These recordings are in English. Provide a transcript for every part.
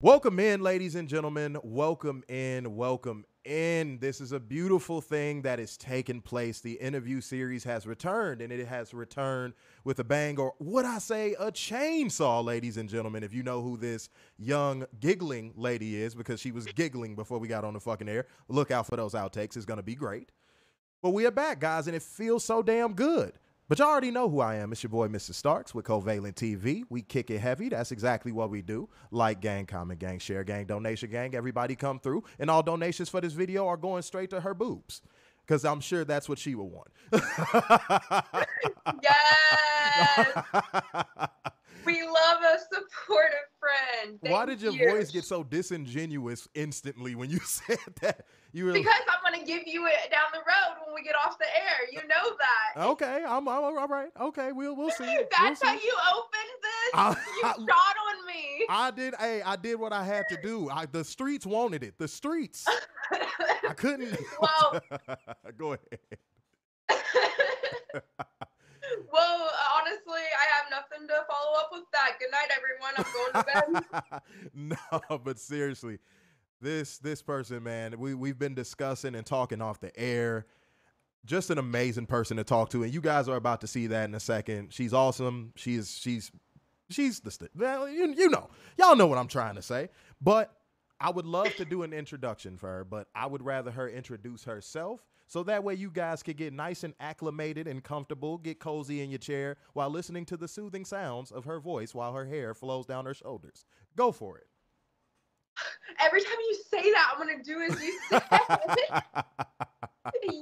Welcome in, ladies and gentlemen. Welcome in. Welcome in. This is a beautiful thing that is taking place. The interview series has returned, and it has returned with a bang, or would I say a chainsaw, ladies and gentlemen. If you know who this young giggling lady is, because she was giggling before we got on the fucking air, look out for those outtakes. It's going to be great. But we are back, guys, and it feels so damn good. But y'all already know who I am. It's your boy, Mr. Starks, with Covalent TV. We kick it heavy. That's exactly what we do. Like gang, comment gang, share gang, donation gang. Everybody come through. And all donations for this video are going straight to her boobs, because I'm sure that's what she would want. Yes. We love a supportive friend. Why did your voice get so disingenuous instantly when you said that? You were because I'm going to give you it down the road when we get off the air. You know that. Okay, I'm all right. Okay, we'll see. That's how you opened this? You shot on me. I did what I had to do. The streets wanted it. The streets. I couldn't. Well, go ahead. Well, honestly, I have nothing to follow up with that. Good night, everyone. I'm going to bed. No, but seriously, this person, man, we've been discussing and talking off the air. Just an amazing person to talk to, and you guys are about to see that in a second. She's awesome. She's well, you know, y'all know what I'm trying to say. But I would love to do an introduction for her, but I would rather her introduce herself, so that way you guys could get nice and acclimated and comfortable, get cozy in your chair while listening to the soothing sounds of her voice while her hair flows down her shoulders. Go for it. Every time you say that, I'm going to do as you say.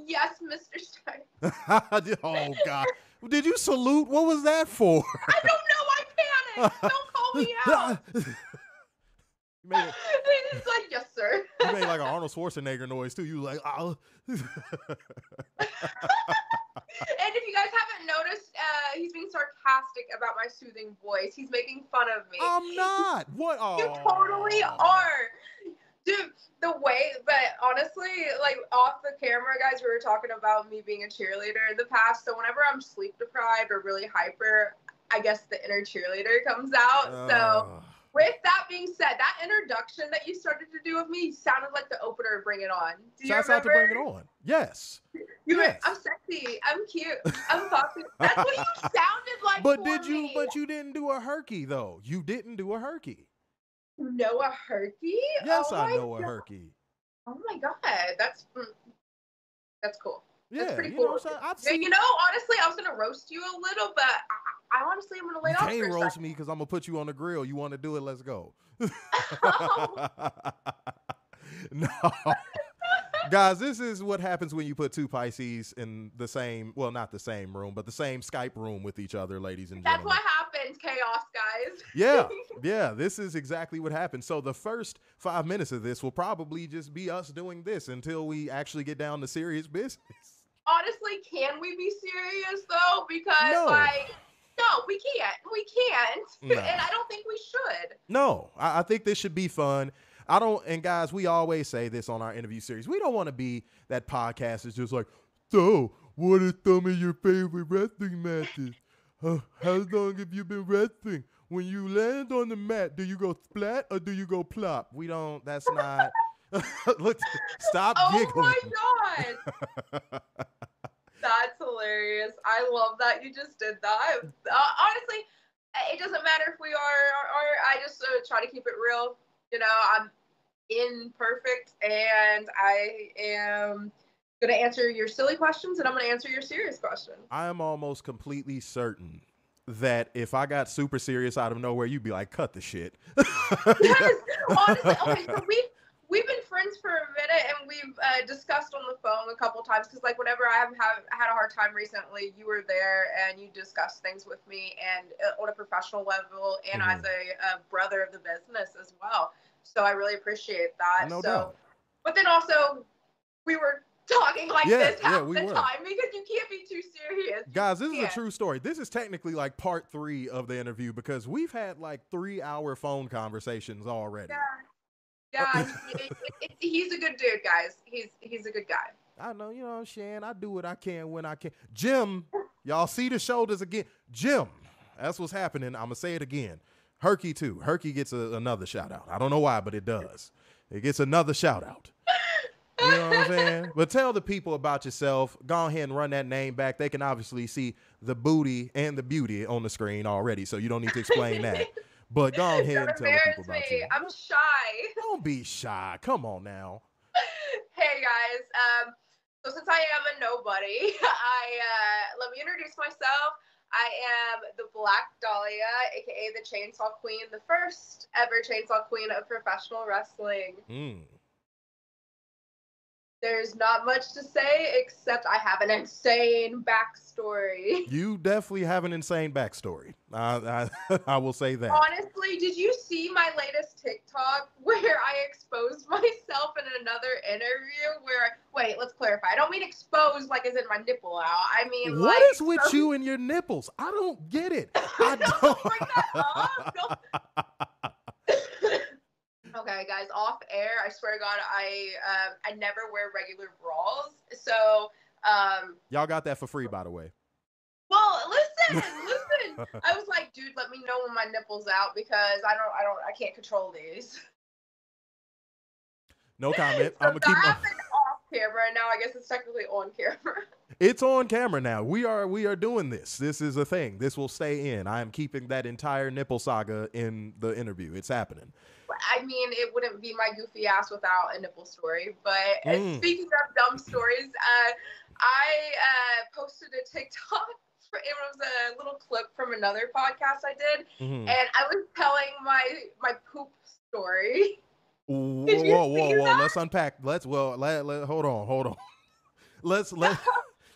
Yes, Mr. Stark. Oh, God. Did you salute? What was that for? I don't know. I panicked. Don't call me out. It's like, yes, sir. You made like an Arnold Schwarzenegger noise, too. You like, oh. And if you guys haven't noticed, he's being sarcastic about my soothing voice. He's making fun of me. I'm not. What? Oh. You totally are. Dude, the way, but honestly, like off the camera, guys, we were talking about me being a cheerleader in the past. So whenever I'm sleep deprived or really hyper, I guess the inner cheerleader comes out. So with that being said, that introduction that you started to do of me sounded like the opener of Bring It On. Do you Shouts remember? out to Bring It On. Yes. Yes. I'm sexy. I'm cute. I'm popular. That's what you sounded like. But you didn't do a herky though. You didn't do a herky. Noah Herky? Yes, I know a herky. Oh my god, that's cool. Yeah, that's pretty cool. You know, honestly, I was gonna roast you a little, but I honestly am gonna lay off. You can't roast me because I'm gonna put you on the grill. You want to do it? Let's go. No. Guys, this is what happens when you put two Pisces in the same, well, not the same room, but the same Skype room with each other, ladies and gentlemen. That's what happens, chaos, guys. Yeah, this is exactly what happens. So the first 5 minutes of this will probably just be us doing this until we actually get down to serious business. Honestly, can we be serious, though? Because, no, we can't. We can't. No. And I don't think we should. No, I think this should be fun. And guys, we always say this on our interview series. We don't want to be that podcast is just like, so what are some of your favorite wrestling matches? How long have you been wrestling? When you land on the mat, do you go splat or do you go plop? We don't, that's not, look, stop giggling. Oh my God. That's hilarious. I love that you just did that. Honestly, it doesn't matter if we are, or I just try to keep it real. You know, I'm imperfect, and I am going to answer your silly questions, and I'm going to answer your serious questions. I am almost completely certain that if I got super serious out of nowhere, you'd be like, cut the shit. Yes, honestly. Okay, so we've been friends for a minute, and we've discussed on the phone a couple times, because, like, whenever I have had a hard time recently, you were there, and you discussed things with me, and on a professional level, and as a brother of the business as well. So I really appreciate that. No doubt. But then also, we were talking like this half the were. time, because you can't be too serious. Guys, this is a true story. This is technically like part 3 of the interview, because we've had like 3-hour phone conversations already. Yeah, he's a good dude, guys. He's a good guy. I know, you know what I'm saying? I do what I can when I can. Jim, y'all see the shoulders again. Jim, that's what's happening. I'm going to say it again. Herky too. Herky gets another shout out. I don't know why, but it does. It gets another shout out. You know what I'm saying? But tell the people about yourself. Go ahead and run that name back. They can obviously see the booty and the beauty on the screen already, so you don't need to explain that. But go ahead and tell the people about you. I'm shy. Don't be shy. Come on now. Hey guys. So since I am a nobody, let me introduce myself. I am the Black Dahlia, aka the Chainsaw Queen, the first ever Chainsaw Queen of professional wrestling. There's not much to say except I have an insane backstory. You definitely have an insane backstory. I will say that. Honestly, did you see my latest TikTok where I exposed myself in another interview? Wait, let's clarify. I don't mean exposed like as in my nipple out. I mean what like, is with you and your nipples? I don't get it. I don't bring that up. Okay, guys, off air, I swear to God, I never wear regular bras. So, y'all got that for free, by the way. Well, listen. I was like, dude, let me know when my nipple's out because I can't control these. No comment. So I'm gonna keep off camera, and now I guess it's technically on camera. It's on camera now. We are doing this. This is a thing. This will stay in. I am keeping that entire nipple saga in the interview. It's happening. I mean, it wouldn't be my goofy ass without a nipple story. But speaking of dumb stories, I posted a TikTok. It was a little clip from another podcast I did, and I was telling my poop story. Whoa! Let's unpack. Hold on.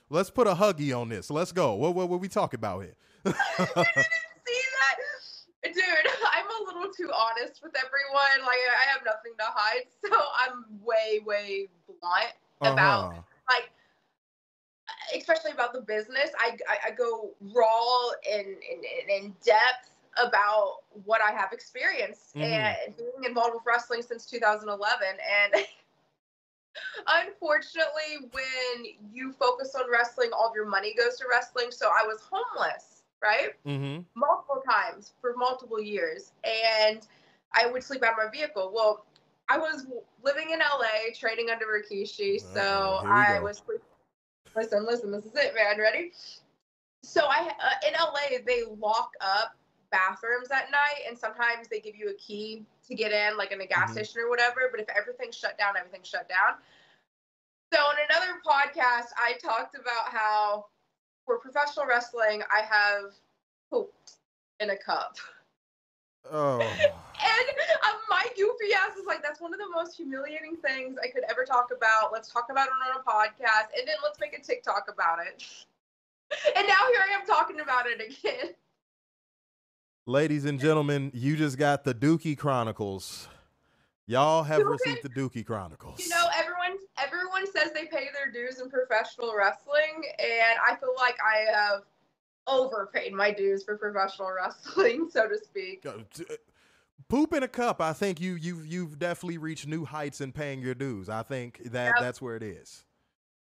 Let's put a huggy on this. Let's go. What we talking about here? You didn't see that? Dude, I'm a little too honest with everyone. Like, I have nothing to hide, so I'm way blunt about, like, especially about the business. I go raw and in depth about what I have experienced and being involved with wrestling since 2011. And unfortunately, when you focus on wrestling, all of your money goes to wrestling. So I was homeless. Right? Multiple times for multiple years. And I would sleep out of my vehicle. Well, I was living in LA, training under Rikishi. So I was listen, this is it, man. Ready? So in LA, they lock up bathrooms at night. And sometimes they give you a key to get in, like in a gas station or whatever. But if everything's shut down, everything's shut down. So in another podcast, I talked about how for professional wrestling, I have pooped in a cup. Oh. And my goofy ass is like, that's one of the most humiliating things I could ever talk about. Let's talk about it on a podcast, and then let's make a TikTok about it. And now here I am talking about it again. Ladies and gentlemen, you just got the Dookie Chronicles. Y'all have received the Dookie Chronicles. You know, everyone says they pay their dues in professional wrestling, and I feel like I have overpaid my dues for professional wrestling, so to speak. Poop in a cup. I think you've definitely reached new heights in paying your dues. I think that's where it is.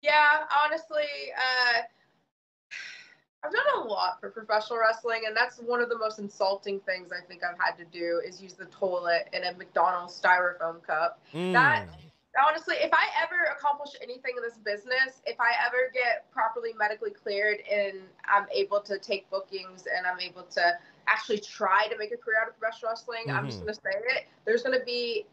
Yeah, honestly, I've done a lot for professional wrestling, and that's one of the most insulting things I think I've had to do is use the toilet in a McDonald's styrofoam cup. That, honestly, if I ever accomplish anything in this business, if I ever get properly medically cleared and I'm able to take bookings and I'm able to actually try to make a career out of professional wrestling, I'm just going to say it. There's going to be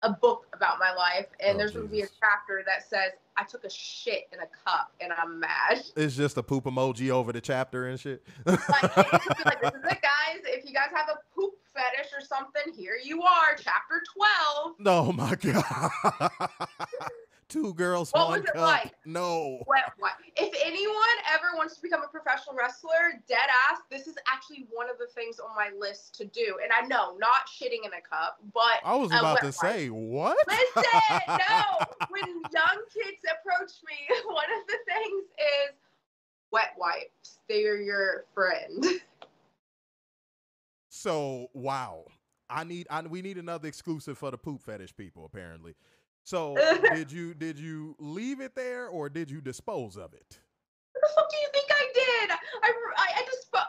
a book about my life, and there's going to be a chapter that says I took a shit in a cup and I'm mad. It's just a poop emoji over the chapter and shit. Like, it could be like, this is it, guys. If you guys have a poop fetish or something, here you are, chapter 12. Oh my God. Two girls, what one was it cup. like? No. What? If anyone ever wants to become a professional wrestler, dead ass, this is actually one of the things on my list to do. And I know, not shitting in a cup, but I was about to say, what? Listen, no. When young kids approach me, one of the things is wet wipes. They are your friend. So, wow. We need another exclusive for the poop fetish people, apparently. So did you leave it there or did you dispose of it? fuck do you think I did?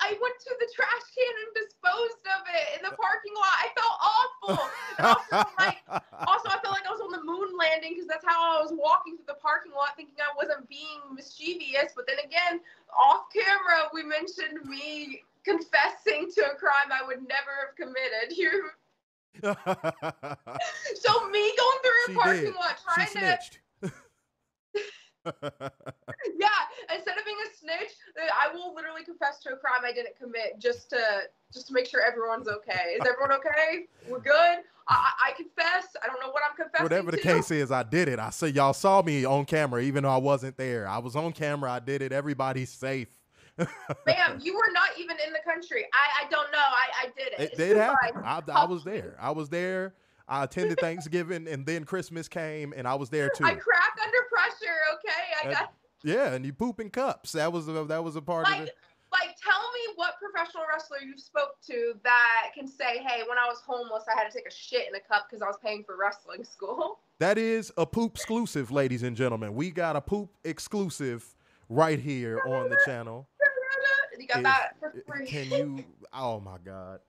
I went to the trash can and disposed of it in the parking lot. I felt awful. And also I felt like I was on the moon landing because that's how I was walking through the parking lot thinking I wasn't being mischievous. But then again, off camera, we mentioned me confessing to a crime I would never have committed. So me going through a parking lot trying snitched. Yeah, instead of being a snitch, I will literally confess to a crime I didn't commit just to make sure everyone's okay. Is everyone okay? We're good. I confess. I don't know what I'm confessing Whatever the case is, I did it. I said y'all saw me on camera, even though I wasn't there. I was on camera. I did it. Everybody's safe. Ma'am, you were not even in the country. I don't know. I did it. It did happen. I was there. I was there. I attended Thanksgiving, and then Christmas came, and I was there too. I crack under pressure, okay? Yeah, and you poop in cups. That was a part of it. Like, tell me what professional wrestler you spoke to that can say, hey, when I was homeless, I had to take a shit in a cup because I was paying for wrestling school. That is a poop exclusive, ladies and gentlemen. We got a poop exclusive right here on the channel. You got that for free. Can you? Oh my God.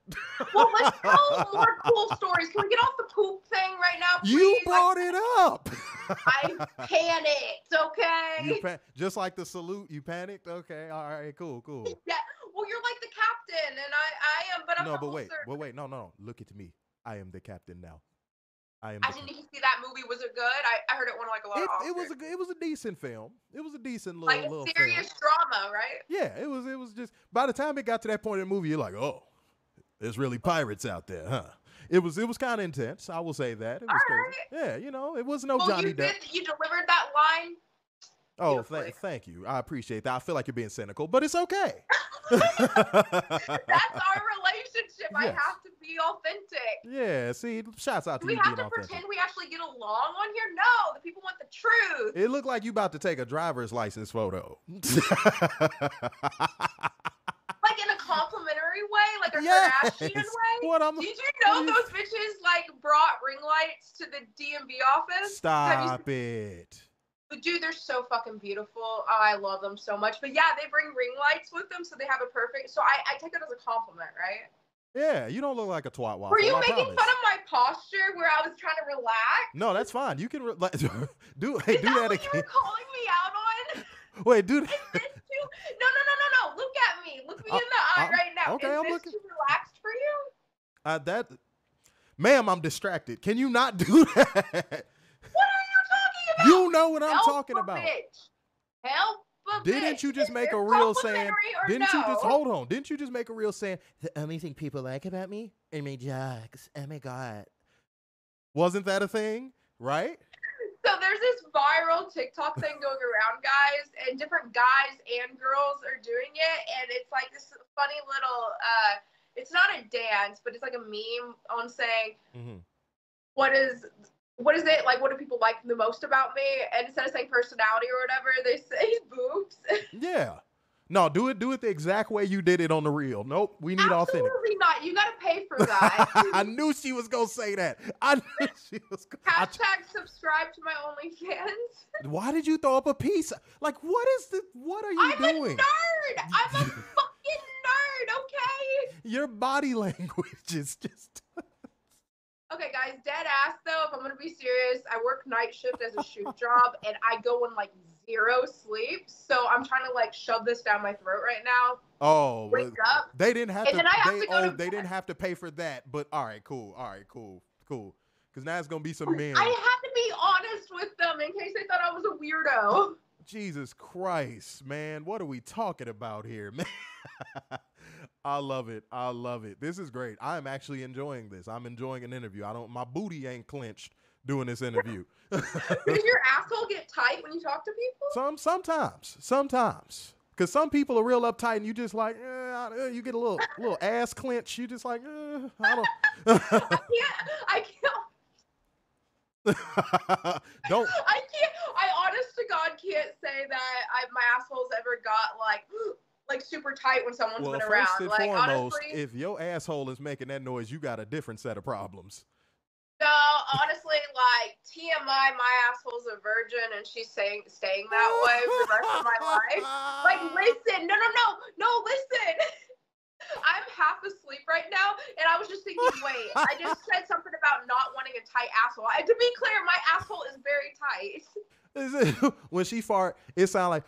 Well, let's tell more cool stories. Can we get off the poop thing right now, please? You brought it up. I panicked, okay? Just like the salute, you panicked? Okay, all right, cool. Yeah, well, you're like the captain, and I am, but I'm no, not. But wait, no. Look at me. I am the captain now. I didn't even see that movie. Was it good? I heard it won like a lot of Oscars. It was a decent film. It was a decent little serious film. drama, right? Yeah, it was just, by the time it got to that point in the movie, you're like, oh, there's really pirates out there, huh? It was kind of intense. I will say that. It was crazy. Right. Yeah, it wasn't Johnny Depp. You delivered that line. Oh, thank you. I appreciate that. I feel like you're being cynical, but it's okay. That's our relationship. Yes. I have to be authentic. Yeah, see, shouts out to you being authentic. Do we have to pretend we actually get along on here? No, the people want the truth. It looked like you about to take a driver's license photo. Like in a complimentary way, like a Kardashian way. Did you know those bitches like brought ring lights to the DMV office? Stop it. Dude, they're so fucking beautiful. Oh, I love them so much. But yeah, they bring ring lights with them, so they have a perfect. So I take it as a compliment, right? Yeah, you don't look like a twat waffle. Were you making fun of my posture where I was trying to relax? No, that's fine. You can do that again. You were calling me out on? Wait, do that. Is this too? No. Look at me. Look me in the eye right now. Okay, I'm looking. Too relaxed for you? Ma'am, I'm distracted. Can you not do that? What are you talking about? You know what I'm talking about. Bitch. Help a bitch. Didn't you just make a reel saying? Hold on? Didn't you just make a reel saying the only thing people like about me are my jokes? Oh my God. Wasn't that a thing? Right? So there's this viral TikTok thing going around, guys, and different guys and girls are doing it, and it's like this funny little. It's not a dance, but it's like a meme on saying, what is it? Like, what do people like the most about me? And instead of saying personality or whatever, they say boobs. Yeah. No, do it the exact way you did it on the reel. Nope, we need authentic. Absolutely not. You got to pay for that. I knew she was going to say that. I knew she was going to. # subscribe to my OnlyFans. Why did you throw up a piece? Like, what are you doing? I'm a nerd. I'm a fucking nerd, okay? Your body language is just... Okay, guys, dead ass, though, if I'm going to be serious, I work night shift as a shoot job, and I go in, like, 0 sleep, so I'm trying to, like, shove this down my throat right now. Oh. Wake up. They didn't have they didn't have to pay for that, but all right, cool. Because now it's going to be some men. I had to be honest with them in case they thought I was a weirdo. Jesus Christ, man. What are we talking about here, man? I love it. This is great. I am actually enjoying this. I'm enjoying an interview. My booty ain't clenched doing this interview. Does your asshole get tight when you talk to people? Sometimes. Because some people are real uptight and you just like, you get a little ass clench. You just like, I don't. I can't. Don't. I honest to God can't say that my asshole's ever got like super tight when someone's been around. First and foremost, honestly, if your asshole is making that noise, you got a different set of problems. No, honestly, like TMI, my asshole's a virgin, and she's staying that way for the rest of my life. Like, listen, no, listen. I'm half asleep right now, and I was just thinking, wait, I just said something about not wanting a tight asshole. And to be clear, my asshole is very tight. When she fart, it sounds like.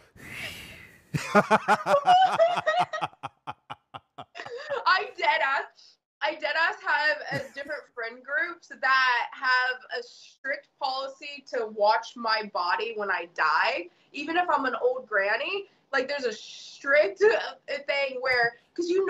I dead ass have different friend groups that have a strict policy to watch my body when I die, even if I'm an old granny. Like, there's a strict thing where, because you've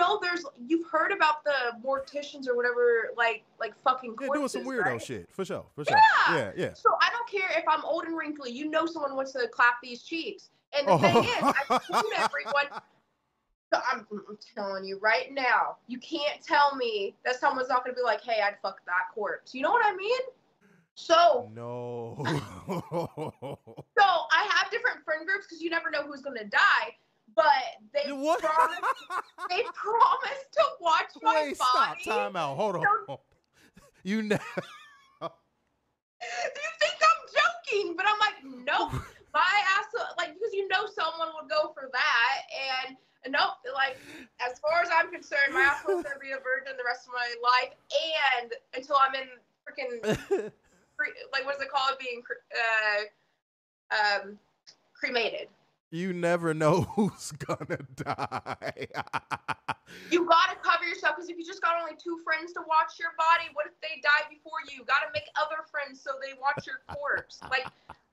heard about the morticians or whatever, like fucking corpses, doing some weirdo right? shit, for sure. Yeah. So I don't care if I'm old and wrinkly. Someone wants to clap these cheeks. And the thing is, I told everyone, so I'm telling you right now, you can't tell me that someone's not going to be like, hey, I'd fuck that corpse. You know what I mean? So no. So I have different friend groups because you never know who's going to die. But they promise to watch my body. Stop. Time out. Hold on. You never. You think I'm joking? But I'm like, nope. My ass, like, because someone would go for that, and nope. Like, as far as I'm concerned, my ass is gonna be a virgin the rest of my life, and until I'm in freaking, like, what's it called, being cremated. You never know who's gonna die. You gotta cover yourself, because if you just got only 2 friends to watch your body, what if they die before you? You gotta make other friends so they watch your corpse. Like,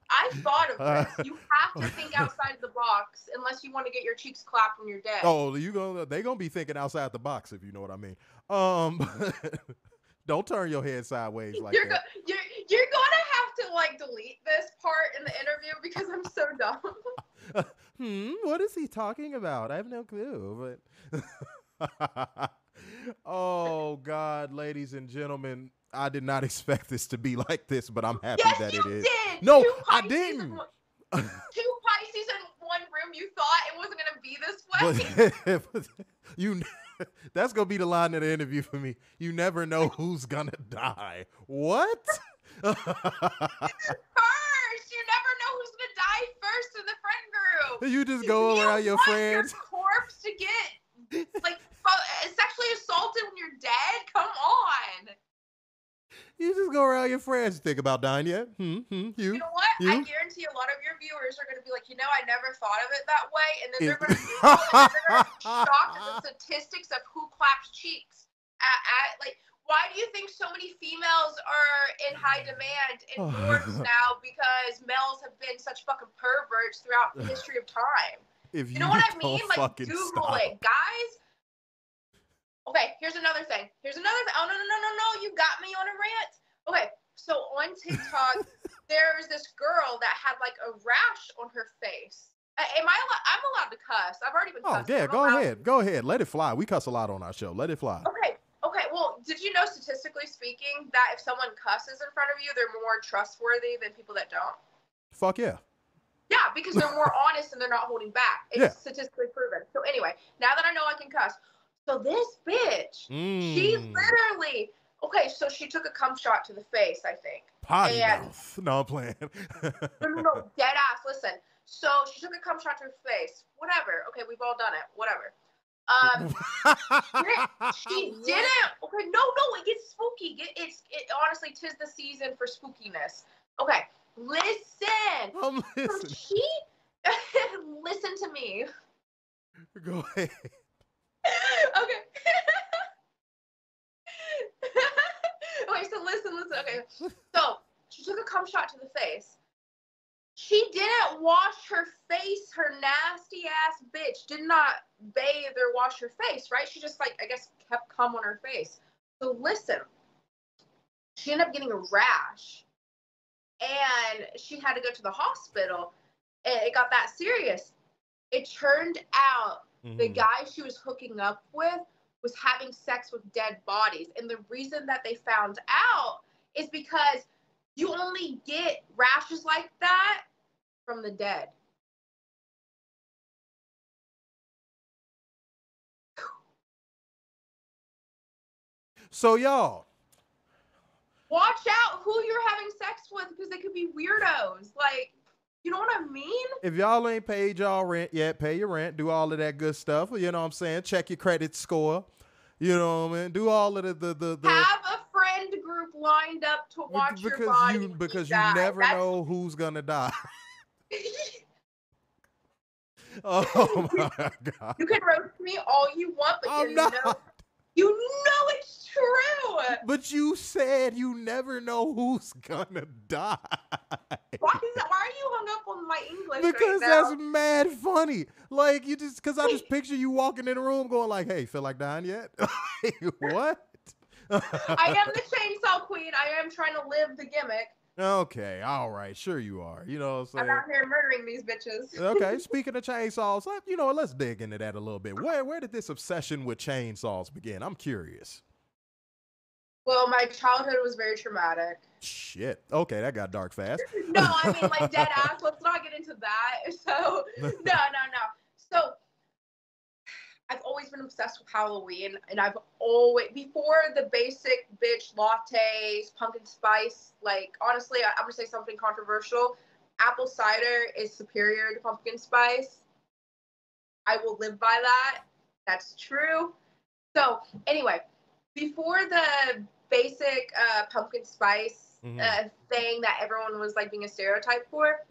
I thought of this. You have to think outside the box unless you want to get your cheeks clapped when you're dead. Oh, they gonna be thinking outside the box, if you know what I mean. Don't turn your head sideways like that. You're gonna have to, like, delete this part in the interview because I'm so dumb. What is he talking about? I have no clue. But oh God, ladies and gentlemen, I did not expect this to be like this, but I'm happy that it is. Did. No, I didn't. 2 Pisces in one room. You thought it wasn't gonna be this way. That's gonna be the line of the interview for me. You never know who's gonna die. What? First, you never know who's gonna die first in the friend group. You just go around your friends. Your corpse to get, like, sexually assaulted when you're dead. Come on. You just go around your friends. Think about dying yet? You know what? I guarantee a lot of your viewers are going to be like, I never thought of it that way. And then they're going to be shocked at the statistics of who claps cheeks. Like, why do you think so many females are in high demand in boards now? Because males have been such fucking perverts throughout the history of time. If you know what I mean? Like, Google it, guys. Okay, here's another thing. Oh, no. You got me on a rant. Okay, so on TikTok, there's this girl that had, like, a rash on her face. I'm allowed to cuss. I've already been cussing. Oh, yeah, go ahead. Let it fly. We cuss a lot on our show. Let it fly. Okay. Well, did you know, statistically speaking, that if someone cusses in front of you, they're more trustworthy than people that don't? Fuck yeah. Yeah, because they're more honest and they're not holding back. It's statistically proven. So anyway, now that I know I can cuss, so this bitch, she literally, so she took a cum shot to the face, I think. Potty mouth. No, I'm playing. No, dead ass. Listen. So she took a cum shot to her face. Whatever. Okay, we've all done it. Whatever. She didn't. Okay, no, it gets spooky. Honestly, 'tis the season for spookiness. Okay, listen. I'm listening. So she, listen to me. Go ahead. Okay. Okay, so listen. Okay, so she took a cum shot to the face. She didn't wash her face. Her nasty ass bitch did not bathe or wash her face, right? She just, like, I guess, kept cum on her face. So listen, she ended up getting a rash, and she had to go to the hospital, and it got that serious. It turned out the guy she was hooking up with was having sex with dead bodies. And the reason that they found out is because you only get rashes like that from the dead. So y'all, watch out who you're having sex with because they could be weirdos. Like, you know what I mean? If y'all ain't paid y'all rent yet, pay your rent, do all of that good stuff. You know what I'm saying? Check your credit score. You know what I mean? Do all of the Have a friend group lined up to watch your body. Because you never know who's gonna die. Oh my God. You can roast me all you want, but I'm not. You know it's true. But you said you never know who's gonna die. Why are you hung up on my English Because right now? that's mad funny. Like, you just, because I just picture you walking in the room going like, hey, feel like dying yet? What? I am the chainsaw queen. I am trying to live the gimmick. Okay, all right, sure you are. You know what I'm saying? I'm out here murdering these bitches. Okay, speaking of chainsaws, let's dig into that a little bit. Where did this obsession with chainsaws begin? I'm curious. Well, my childhood was very traumatic. Shit. Okay, that got dark fast. No, I mean, like, dead ass. Let's not get into that. So, no. So, I've always been obsessed with Halloween, and I've always, before the basic bitch lattes, pumpkin spice, like, honestly, I'm gonna say something controversial. Apple cider is superior to pumpkin spice. I will live by that. That's true. So, anyway, before the basic pumpkin spice thing that everyone was, like, being a stereotype for,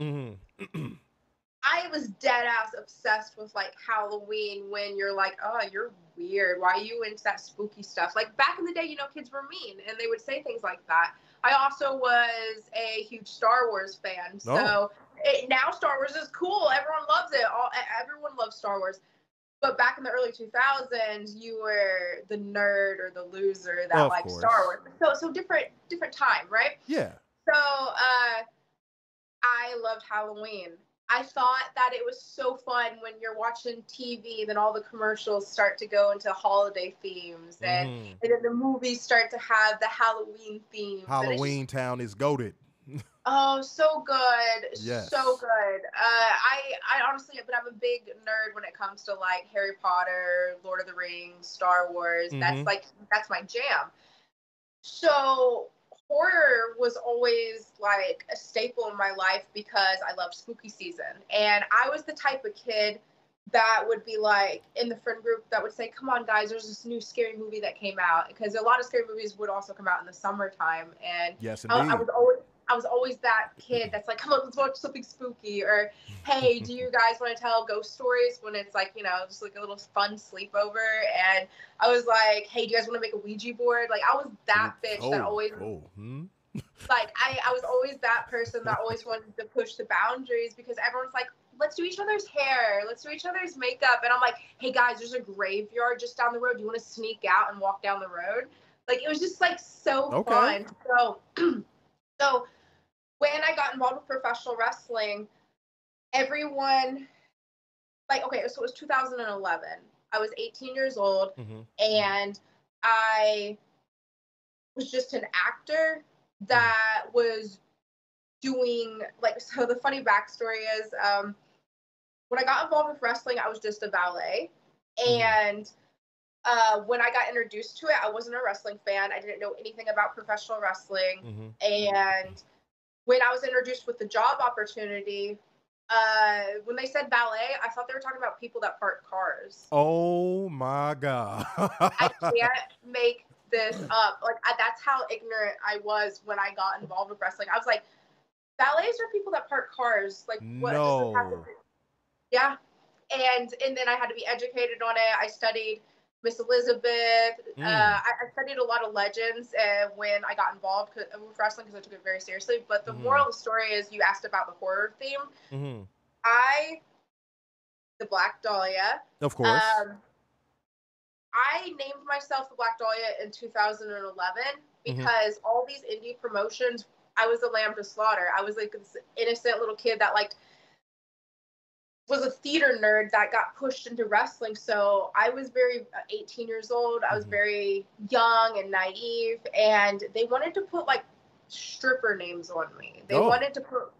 I was dead ass obsessed with like Halloween when you're like, oh, you're weird. Why are you into that spooky stuff? Like back in the day, you know, kids were mean and they would say things like that. I also was a huge Star Wars fan. So now Star Wars is cool. Everyone loves it. Everyone loves Star Wars. But back in the early 2000s, you were the nerd or the loser that liked Star Wars. So different time, right? Yeah. So I loved Halloween. I thought that it was so fun when you're watching TV, then all the commercials start to go into holiday themes, and then the movies start to have the Halloween themes. Halloween Town is goated. Oh, so good. Yes. So good. I honestly, but I'm a big nerd when it comes to like Harry Potter, Lord of the Rings, Star Wars. That's my jam. So horror was always like a staple in my life because I loved spooky season. And I was the type of kid that would be like in the friend group that would say, come on guys, there's this new scary movie that came out, because a lot of scary movies would also come out in the summertime. And yes, indeed. I was always that kid that's like, come on, let's watch something spooky. Or, hey, do you guys want to tell ghost stories, when it's like, you know, just like a little fun sleepover? And I was like, hey, do you guys want to make a Ouija board? Like, I was that bitch that always, like, I was always that person that always wanted to push the boundaries, because everyone's like, let's do each other's hair, let's do each other's makeup. And I'm like, hey guys, there's a graveyard just down the road. Do you want to sneak out and walk down the road? Like, it was just like so fun. So when I got involved with professional wrestling, everyone, like, okay, so it was 2011. I was 18 years old, and I was just an actor that was doing, like, so the funny backstory is, when I got involved with wrestling, I was just a valet. And when I got introduced to it, I wasn't a wrestling fan. I didn't know anything about professional wrestling. And when I was introduced with the job opportunity, when they said valet, I thought they were talking about people that park cars. Oh my God. I can't make this up. Like, that's how ignorant I was when I got involved with wrestling. I was like, valets are people that park cars. Like, what? No. Yeah. And then I had to be educated on it. I studied Miss Elizabeth. I studied a lot of legends when I got involved with wrestling, because I took it very seriously. But the moral of the story is, you asked about the horror theme. The Black Dahlia. Of course. I named myself the Black Dahlia in 2011 because all these indie promotions, I was a lamb to slaughter. I was like this innocent little kid that was a theater nerd that got pushed into wrestling. So I was very 18 years old. I was very young and naive, and they wanted to put like stripper names on me. They wanted to put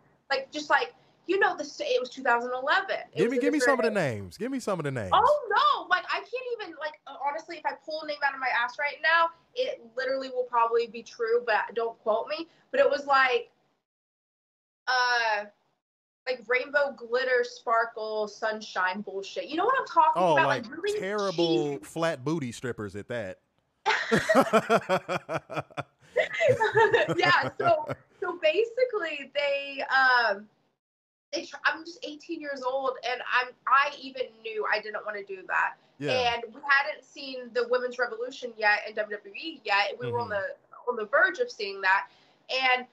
you know, it was 2011. Give me some of the names. Give me some of the names. Oh no, like I can't even, like, honestly, if I pull a name out of my ass right now, it literally will probably be true, but don't quote me. But it was like rainbow glitter sparkle sunshine bullshit. You know what I'm talking Oh, about? like Really terrible cheesy. flat booty strippers at that. Yeah, so basically I'm just 18 years old, and I even knew I didn't want to do that. Yeah. And we hadn't seen the women's revolution yet in WWE yet. We were on the verge of seeing that. And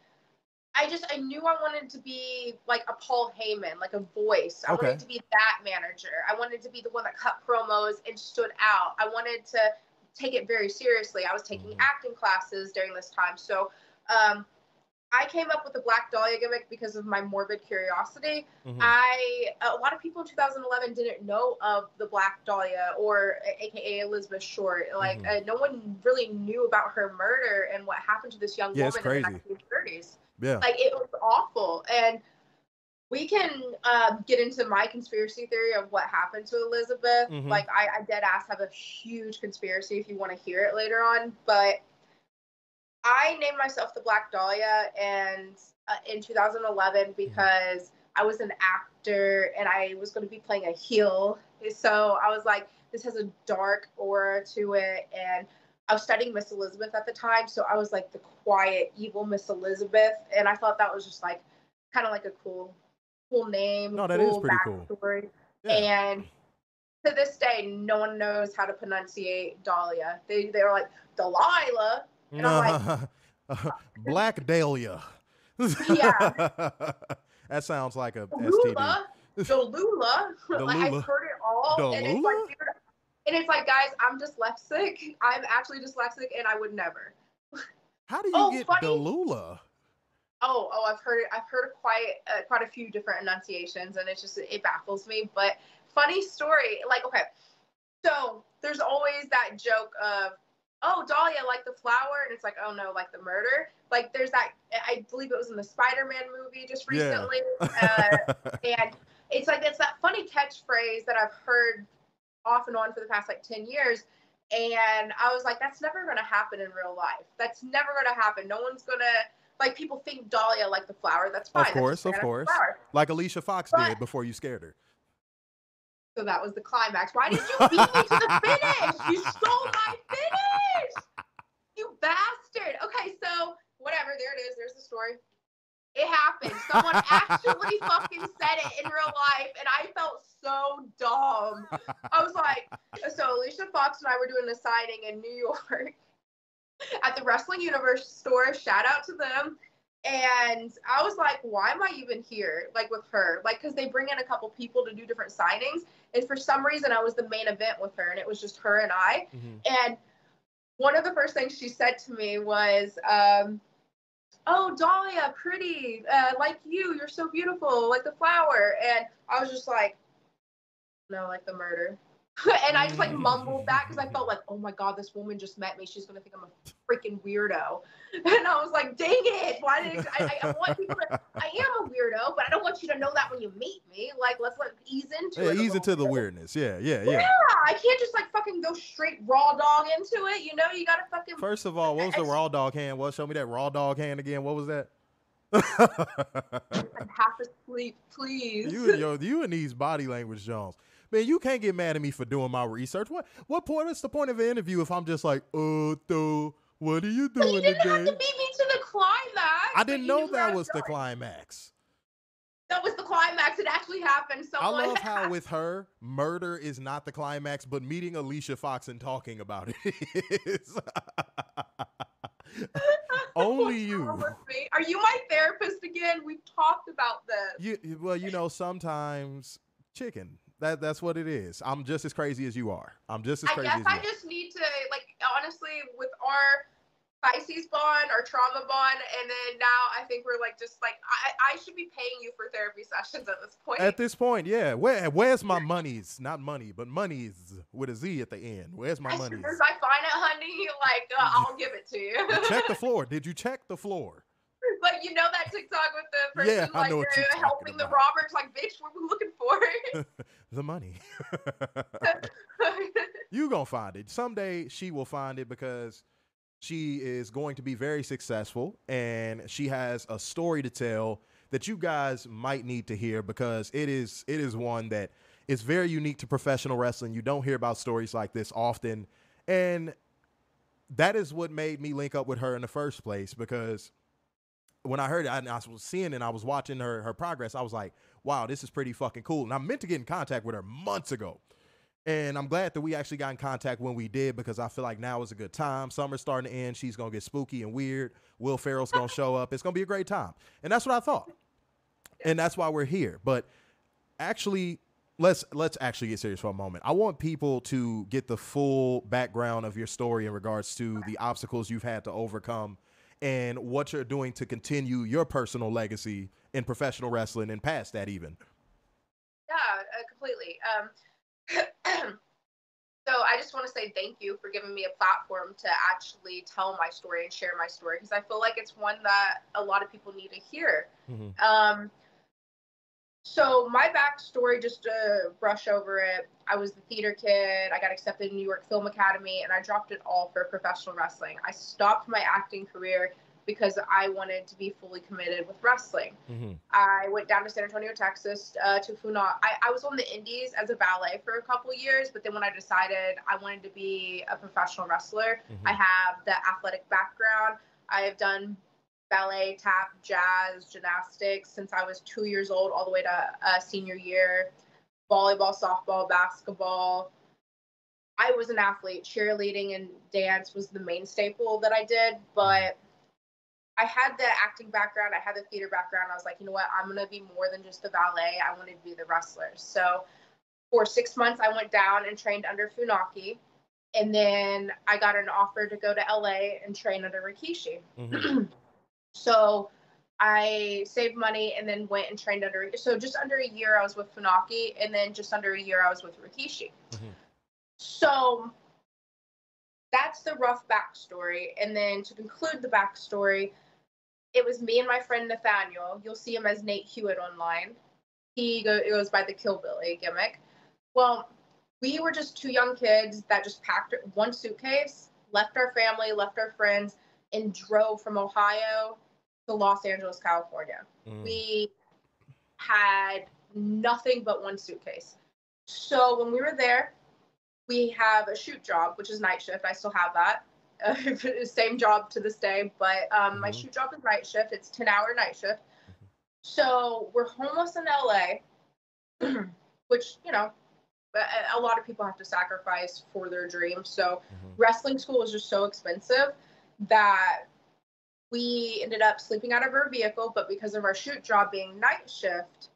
I knew I wanted to be like a Paul Heyman, like a voice. I wanted to be that manager. I wanted to be the one that cut promos and stood out. I wanted to take it very seriously. I was taking acting classes during this time. So I came up with the Black Dahlia gimmick because of my morbid curiosity. A lot of people in 2011 didn't know of the Black Dahlia, or AKA Elizabeth Short. Like no one really knew about her murder and what happened to this young woman in the 1930s. Yeah. Like it was awful. And we can get into my conspiracy theory of what happened to Elizabeth. Like I dead ass have a huge conspiracy if you want to hear it later on. But I named myself the Black Dahlia and in 2011 because I was an actor and I was going to be playing a heel. So I was like, this has a dark aura to it. And I was studying Miss Elizabeth at the time. So I was like the quiet, evil Miss Elizabeth. And I thought that was just like kind of like a cool name. No, that is pretty cool. Yeah. And to this day, no one knows how to pronunciate Dahlia. They're like, Delilah. And I'm like, Black Dahlia. Yeah. That sounds like a Delula. Delula. Like I've heard it all. Delula? And it's like, guys, I'm dyslexic. I'm actually dyslexic, and I would never. How do you get Delula? Oh, I've heard it. I've heard quite a few different enunciations, and it baffles me. But funny story, like, okay, so there's always that joke of, oh, Dahlia, like the flower, and it's like, oh no, like the murder. Like there's that, I believe it was in the Spider-Man movie just recently, and it's like it's that funny catchphrase that I've heard off and on for the past like 10 years. And I was like, that's never gonna happen in real life. That's never gonna happen. No one's gonna, like, people think Dahlia like the flower. That's fine. Of course. Like Alicia Fox did before you scared her. So that was the climax. Why did you beat me to the finish? You stole my finish! You bastard! Okay, so whatever. There it is. There's the story. It happened. Someone actually fucking said it in real life, and I felt so dumb. I was like, so Alicia Fox and I were doing a signing in New York at the Wrestling Universe store. Shout out to them. And I was like, why am I even here? Like with her, like, cause they bring in a couple people to do different signings. And for some reason I was the main event with her, and it was just her and I. And one of the first things she said to me was, oh, Dahlia, pretty, like you're so beautiful, like the flower. And I was just like, no, like the murder. And I just like mumbled that because I felt like, oh my God, this woman just met me. She's going to think I'm a freaking weirdo. And I was like, dang it. Why did I want people to, I am a weirdo, but I don't want you to know that when you meet me. Like, let's ease into it. Ease into the weirdness. Yeah. I can't just like fucking go straight raw dog into it. You know, you got to fucking. First of all, what was the raw dog hand? Well, show me that raw dog hand again. What was that? I'm half asleep, please. You and these body language Jones. Man, you can't get mad at me for doing my research. What's the point of an interview if I'm just like, though, what are you doing you didn't today? have to beat me to the climax. I didn't know that was the climax. That was the climax. It actually happened. I love how with her, murder is not the climax, but meeting Alicia Fox and talking about it is. Only you. Are you my therapist again? We've talked about this. Sometimes chicken. That's what it is. I'm just as crazy as you are. I guess I just need to, like, honestly, with our Pisces bond, our trauma bond, and then now I think we're like, just like, I should be paying you for therapy sessions at this point. At this point, yeah. Where's my monies? Not money, but monies with a Z at the end. Where's my money? As soon as I find it, honey, like, I'll give it to you. Check the floor. Did you check the floor? Like, you know that TikTok with the person I know what you're helping the robbers? Like, bitch, what are we looking for? The money. You gonna find it. Someday she will find it because She is going to be very successful, and she has a story to tell that you guys might need to hear, because it is one that is very unique to professional wrestling. You don't hear about stories like this often, and that is what made me link up with her in the first place, because when I heard it, I was seeing and I was watching her progress, I was like, wow, this is pretty fucking cool. And I meant to get in contact with her months ago. And I'm glad that we actually got in contact when we did, because I feel like now is a good time. Summer's starting to end. She's going to get spooky and weird. Will Ferrell's going to show up. It's going to be a great time. And that's what I thought. And that's why we're here. But actually, let's actually get serious for a moment. I want people to get the full background of your story in regards to the obstacles you've had to overcome and what you're doing to continue your personal legacy in professional wrestling and past that even. Yeah, completely. So I just want to say thank you for giving me a platform to actually tell my story and share my story, because I feel like it's one that a lot of people need to hear. Mm-hmm. So my backstory, just to brush over it, I was the theater kid. I got accepted in New York Film Academy, and I dropped it all for professional wrestling. I stopped my acting career because I wanted to be fully committed with wrestling. Mm-hmm. I went down to San Antonio, Texas, to Funaki. I was on the indies as a valet for a couple years, but then when I decided I wanted to be a professional wrestler, Mm-hmm. I have the athletic background. I have done ballet, tap, jazz, gymnastics since I was 2 years old all the way to senior year, volleyball, softball, basketball. I was an athlete. Cheerleading and dance was the main staple that I did, but I had the acting background. I had the theater background. I was like, you know what? I'm going to be more than just the valet. I wanted to be the wrestler. So for 6 months, I went down and trained under Funaki. And then I got an offer to go to LA and train under Rikishi. Mm-hmm. So I saved money and then went and trained under. So just under a year I was with Funaki, and then just under a year I was with Rikishi. Mm-hmm. So that's the rough backstory. And then to conclude the backstory, it was me and my friend Nathaniel. You'll see him as Nate Hewitt online. It goes by the Kill Billy gimmick. Well, we were just two young kids that just packed one suitcase, left our family, left our friends, and drove from Ohio to Los Angeles, California. We had nothing but one suitcase. So when we were there, we have a shoot job, which is night shift. I still have that. Same job to this day, but my shoot job is night shift. It's 10-hour night shift. So we're homeless in LA, which, you know, a lot of people have to sacrifice for their dreams. So wrestling school was just so expensive that we ended up sleeping out of our vehicle. But because of our shoot job being night shift,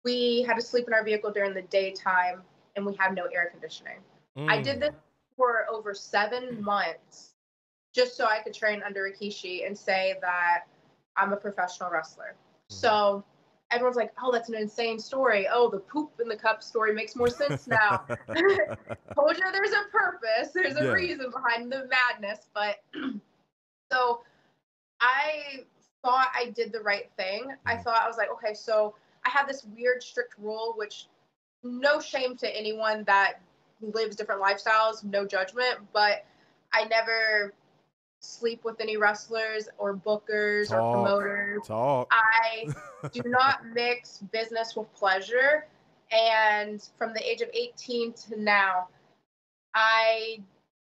we had to sleep in our vehicle during the daytime, and we had no air conditioning. I did this for over 7 months just so I could train under Rikishi and say that I'm a professional wrestler. So everyone's like, oh, that's an insane story. Oh, the poop in the cup story makes more sense now. Told you there's a purpose. There's a reason behind the madness. But so I thought I did the right thing. I was like, okay, so I have this weird strict rule, which no shame to anyone that lives different lifestyles, no judgment, but I never sleep with any wrestlers or bookers or promoters. I do not mix business with pleasure. And from the age of 18 to now, I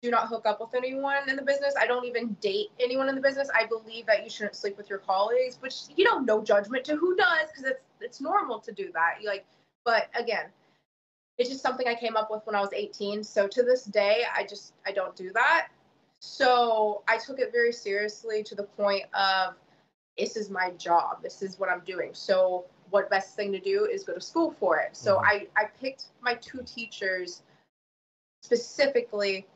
do not hook up with anyone in the business. I don't even date anyone in the business. I believe that you shouldn't sleep with your colleagues, which, you know, no judgment to who does, because it's normal to do that. But again, it's just something I came up with when I was 18. So to this day, I don't do that. So I took it very seriously to the point of, this is my job. This is what I'm doing. So what best thing to do is go to school for it. So I picked my 2 teachers specifically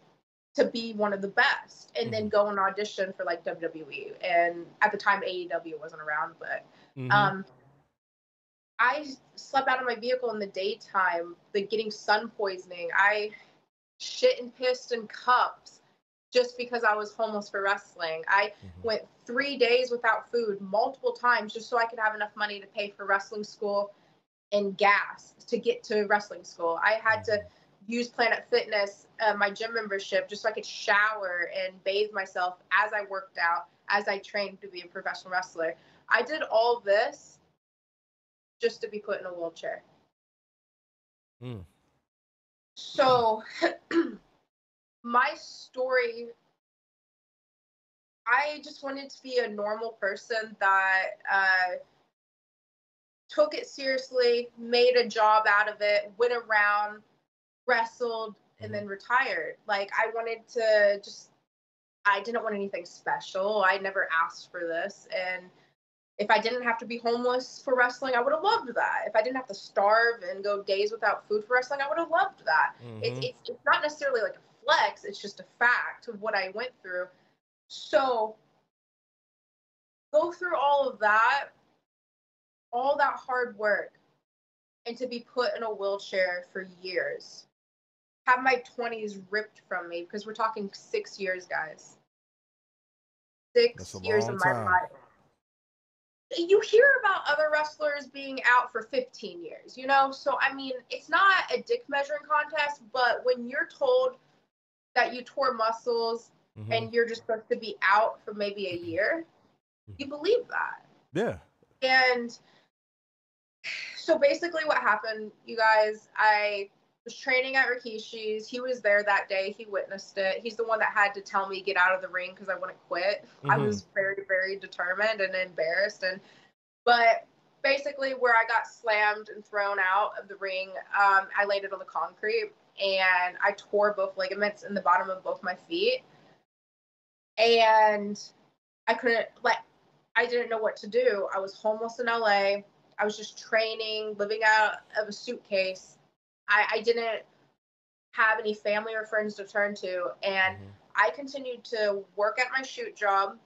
to be one of the best, and then go and audition for like WWE. And at the time AEW wasn't around, but I slept out of my vehicle in the daytime, getting sun poisoning. I shit and pissed in cups just because I was homeless for wrestling. I went 3 days without food multiple times just so I could have enough money to pay for wrestling school and gas to get to wrestling school. I had to use Planet Fitness, my gym membership, just so I could shower and bathe myself as I worked out, as I trained to be a professional wrestler. I did all this just to be put in a wheelchair. Mm. So my story, I just wanted to be a normal person that took it seriously, made a job out of it, went around, wrestled, and then retired. Like, I wanted to just, I didn't want anything special. I never asked for this. And if I didn't have to be homeless for wrestling, I would have loved that. If I didn't have to starve and go days without food for wrestling, I would have loved that. It's not necessarily like a flex. It's just a fact of what I went through. So go through all of that, all that hard work, and to be put in a wheelchair for years. Have my 20s ripped from me, because we're talking 6 years, guys. 6 years of my life. You hear about other wrestlers being out for 15 years, you know? So, I mean, it's not a dick measuring contest, but when you're told that you tore muscles and you're just supposed to be out for maybe a year, you believe that. Yeah. And so basically what happened, you guys, I was training at Rikishi's. He was there that day. He witnessed it. He's the one that had to tell me get out of the ring because I wouldn't quit. I was very, very determined and embarrassed. But basically where I got slammed and thrown out of the ring, I landed on the concrete and I tore both ligaments in the bottom of both my feet. And I didn't know what to do. I was homeless in LA. I was just training, living out of a suitcase. I didn't have any family or friends to turn to. And I continued to work at my shoot job,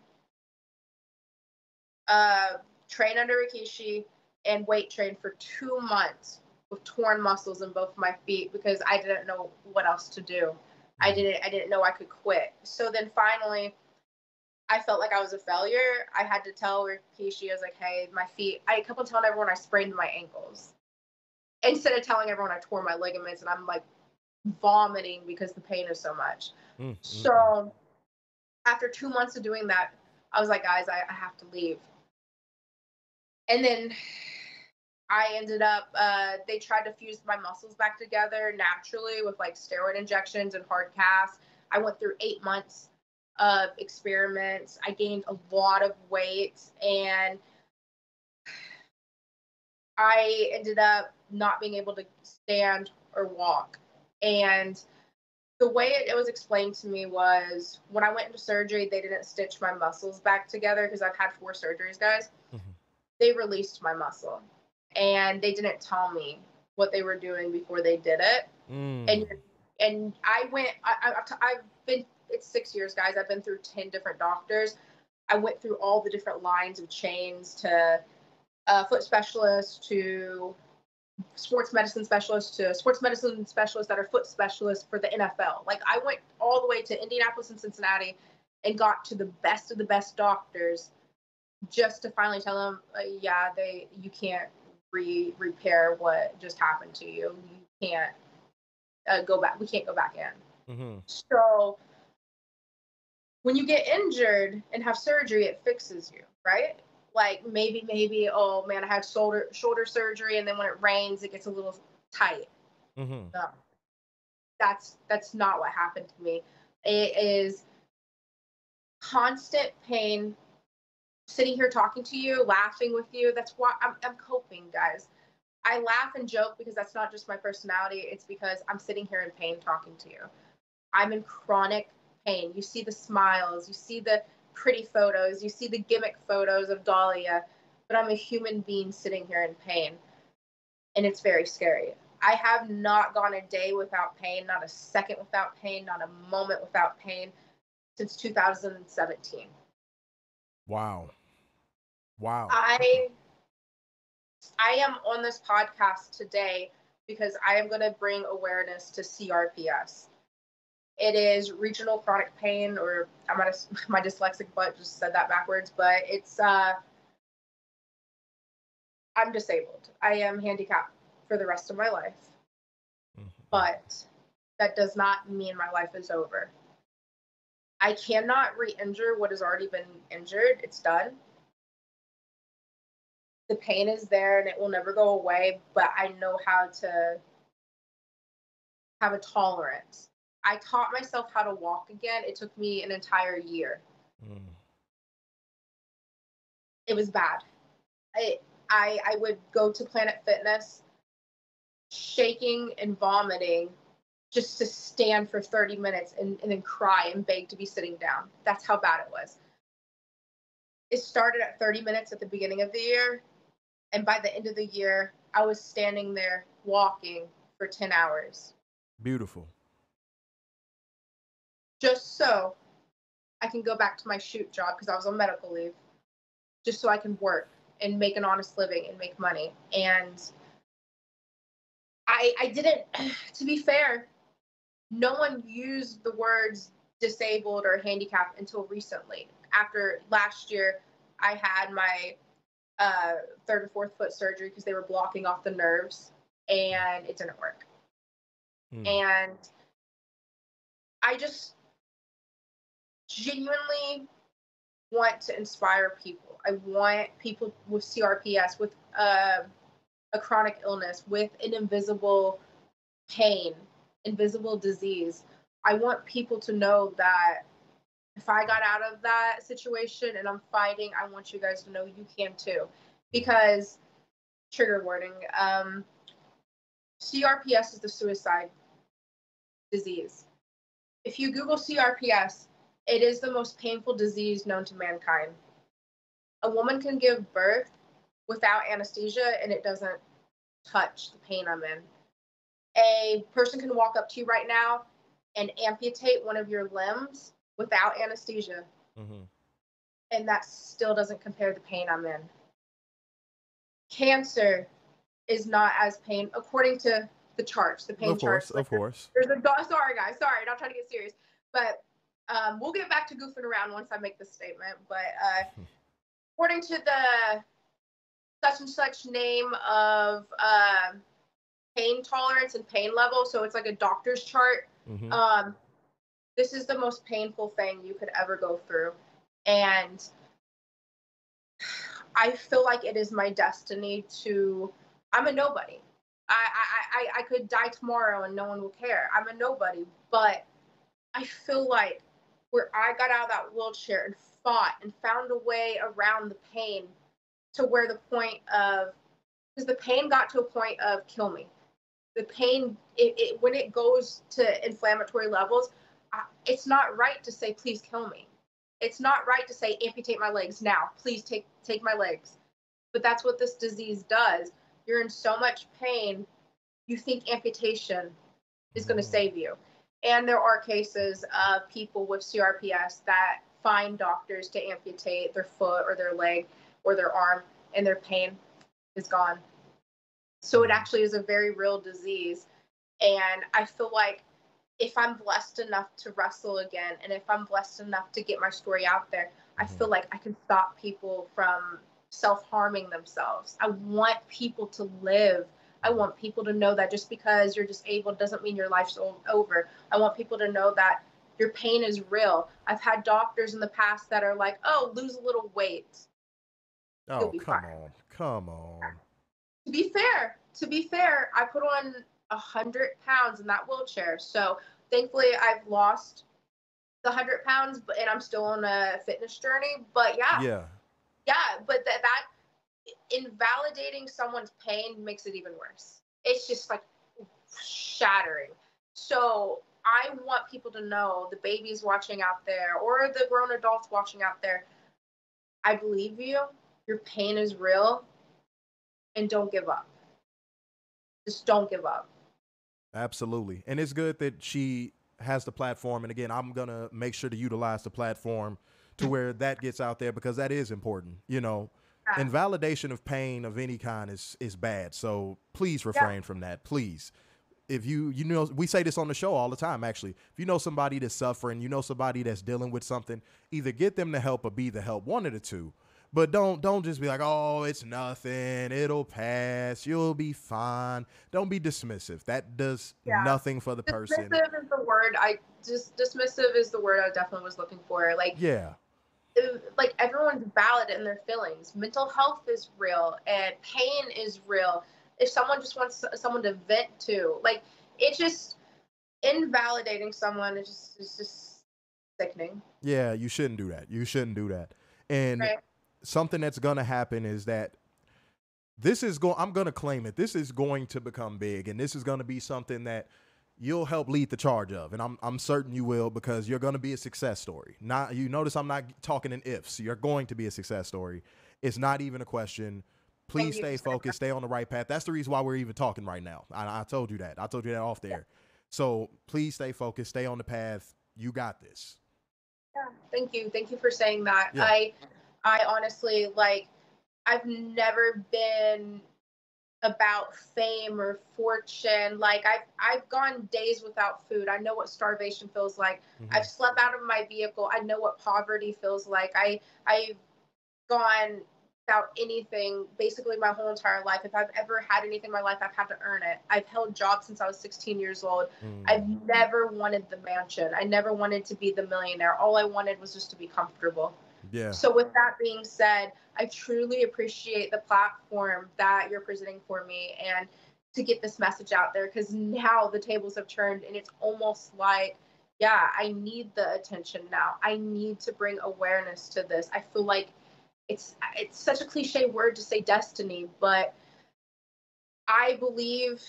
train under Rikishi, and weight train for 2 months with torn muscles in both my feet because I didn't know what else to do. I didn't know I could quit. So then finally, I felt like I was a failure. I had to tell Rikishi, I was like, hey, my feet, I kept on telling everyone I sprained my ankles instead of telling everyone I tore my ligaments, and I'm like vomiting because the pain is so much. So after 2 months of doing that, I was like, guys, I have to leave. And then I ended up, they tried to fuse my muscles back together naturally with like steroid injections and hard casts. I went through 8 months of experiments. I gained a lot of weight, and I ended up not being able to stand or walk. And the way it was explained to me was when I went into surgery, they didn't stitch my muscles back together because I've had 4 surgeries, guys. They released my muscle, and they didn't tell me what they were doing before they did it. And I went, I've been, it's 6 years, guys. I've been through 10 different doctors. I went through all the different lines of chains to foot specialists, to sports medicine specialists, to sports medicine specialists that are foot specialists for the NFL. Like, I went all the way to Indianapolis and Cincinnati and got to the best of the best doctors just to finally tell them, you can't repair what just happened to you. You can't go back. We can't go back in. So when you get injured and have surgery, it fixes you, right? Like maybe, oh man, I had shoulder surgery, and then when it rains, it gets a little tight. No, that's not what happened to me. It is constant pain. Sitting here talking to you, laughing with you. That's why I'm coping, guys. I laugh and joke because that's not just my personality. It's because I'm sitting here in pain talking to you. I'm in chronic pain. You see the smiles, you see the pretty photos, you see the gimmick photos of Dahlia, but I'm a human being sitting here in pain. And it's very scary. I have not gone a day without pain, not a second without pain, not a moment without pain since 2017. Wow. I am on this podcast today because I am going to bring awareness to CRPS. It is regional chronic pain, or my dyslexic butt just said that backwards, but it's I'm disabled. I am handicapped for the rest of my life. But that does not mean my life is over. I cannot re-injure what has already been injured. It's done. The pain is there and it will never go away, but I know how to have a tolerance. I taught myself how to walk again. It took me an entire year. It was bad. I would go to Planet Fitness shaking and vomiting just to stand for 30 minutes and then cry and beg to be sitting down. That's how bad it was. It started at 30 minutes at the beginning of the year, and by the end of the year, I was standing there walking for 10 hours. Beautiful. Just so I can go back to my shoot job because I was on medical leave, just so I can work and make an honest living and make money. And I didn't, to be fair, no one used the words disabled or handicapped until recently. After last year, I had my third or fourth foot surgery because they were blocking off the nerves and it didn't work. And I just genuinely want to inspire people. I want people with CRPS, with a chronic illness, with an invisible pain, invisible disease. I want people to know that if I got out of that situation and I'm fighting, I want you guys to know you can too. Because, trigger warning, CRPS is the suicide disease. If you Google CRPS, it is the most painful disease known to mankind. A woman can give birth without anesthesia and it doesn't touch the pain I'm in. A person can walk up to you right now and amputate one of your limbs without anesthesia. And that still doesn't compare to the pain I'm in. Cancer is not as pain, according to the charts, the pain charts. Of course. There's a, sorry guys, sorry, not trying to get serious. But we'll get back to goofing around once I make this statement. But according to the such and such name of pain tolerance and pain level, so it's like a doctor's chart. This is the most painful thing you could ever go through. And I feel like it is my destiny to, I'm a nobody. I could die tomorrow and no one will care. I'm a nobody, but I feel like where I got out of that wheelchair and fought and found a way around the pain to where the point of, because the pain got to a point of kill me. The pain, when it goes to inflammatory levels, it's not right to say, please kill me. It's not right to say, amputate my legs now. Please take my legs. But that's what this disease does. You're in so much pain, you think amputation is going to save you. And there are cases of people with CRPS that find doctors to amputate their foot or their leg or their arm, and their pain is gone. So it actually is a very real disease. And I feel like if I'm blessed enough to wrestle again, and if I'm blessed enough to get my story out there, I feel like I can stop people from self-harming themselves. I want people to live. I want people to know that just because you're disabled doesn't mean your life's over. I want people to know that your pain is real. I've had doctors in the past that are like, oh, lose a little weight. Oh, come on. To be fair, I put on 100 pounds in that wheelchair. So thankfully I've lost the 100 pounds, and I'm still on a fitness journey. But yeah, but that invalidating someone's pain makes it even worse. It's just like shattering. So I want people to know, the babies watching out there or the grown adults watching out there, I believe you. Your pain is real, and don't give up. Just don't give up. Absolutely. And it's good that she has the platform. And again, I'm going to make sure to utilize the platform to where that gets out there, because that is important. You know, invalidation of pain of any kind is bad. So please refrain from that. Please. If you know, we say this on the show all the time, actually. If you know somebody that's suffering, you know somebody that's dealing with something, either get them the help or be the help, one of the two. But don't just be like, oh, it's nothing. It'll pass. You'll be fine. Don't be dismissive. That does Yeah. nothing for the person. Dismissive is the word. Dismissive is the word I definitely was looking for. Yeah. Like everyone's valid in their feelings. Mental health is real and pain is real. If someone just wants someone to vent to, like, it just invalidating someone is just sickening. Yeah, you shouldn't do that. You shouldn't do that. And Right. something that's going to happen is that I'm going to claim it. This is going to become big, and this is going to be something that you'll help lead the charge of. And I'm certain you will, because you're going to be a success story. Not, you notice I'm not talking in ifs. You're going to be a success story. It's not even a question. Please stay focused, stay on the right path. That's the reason why we're even talking right now. I told you that. I told you that off there. So please stay focused, stay on the path. You got this. Yeah. Thank you for saying that. Yeah. I honestly, like, I've never been about fame or fortune. Like, I've gone days without food. I know what starvation feels like. Mm-hmm. I've slept out of my vehicle. I know what poverty feels like. I've gone without anything basically my whole entire life. If I've ever had anything in my life, I've had to earn it. I've held jobs since I was 16 years old. I've never wanted the mansion. I never wanted to be the millionaire. All I wanted was just to be comfortable. Yeah. So with that being said, I truly appreciate the platform that you're presenting for me and to get this message out there, because now the tables have turned and it's almost like, yeah, I need the attention now. I need to bring awareness to this. I feel like it's such a cliche word to say destiny, but I believe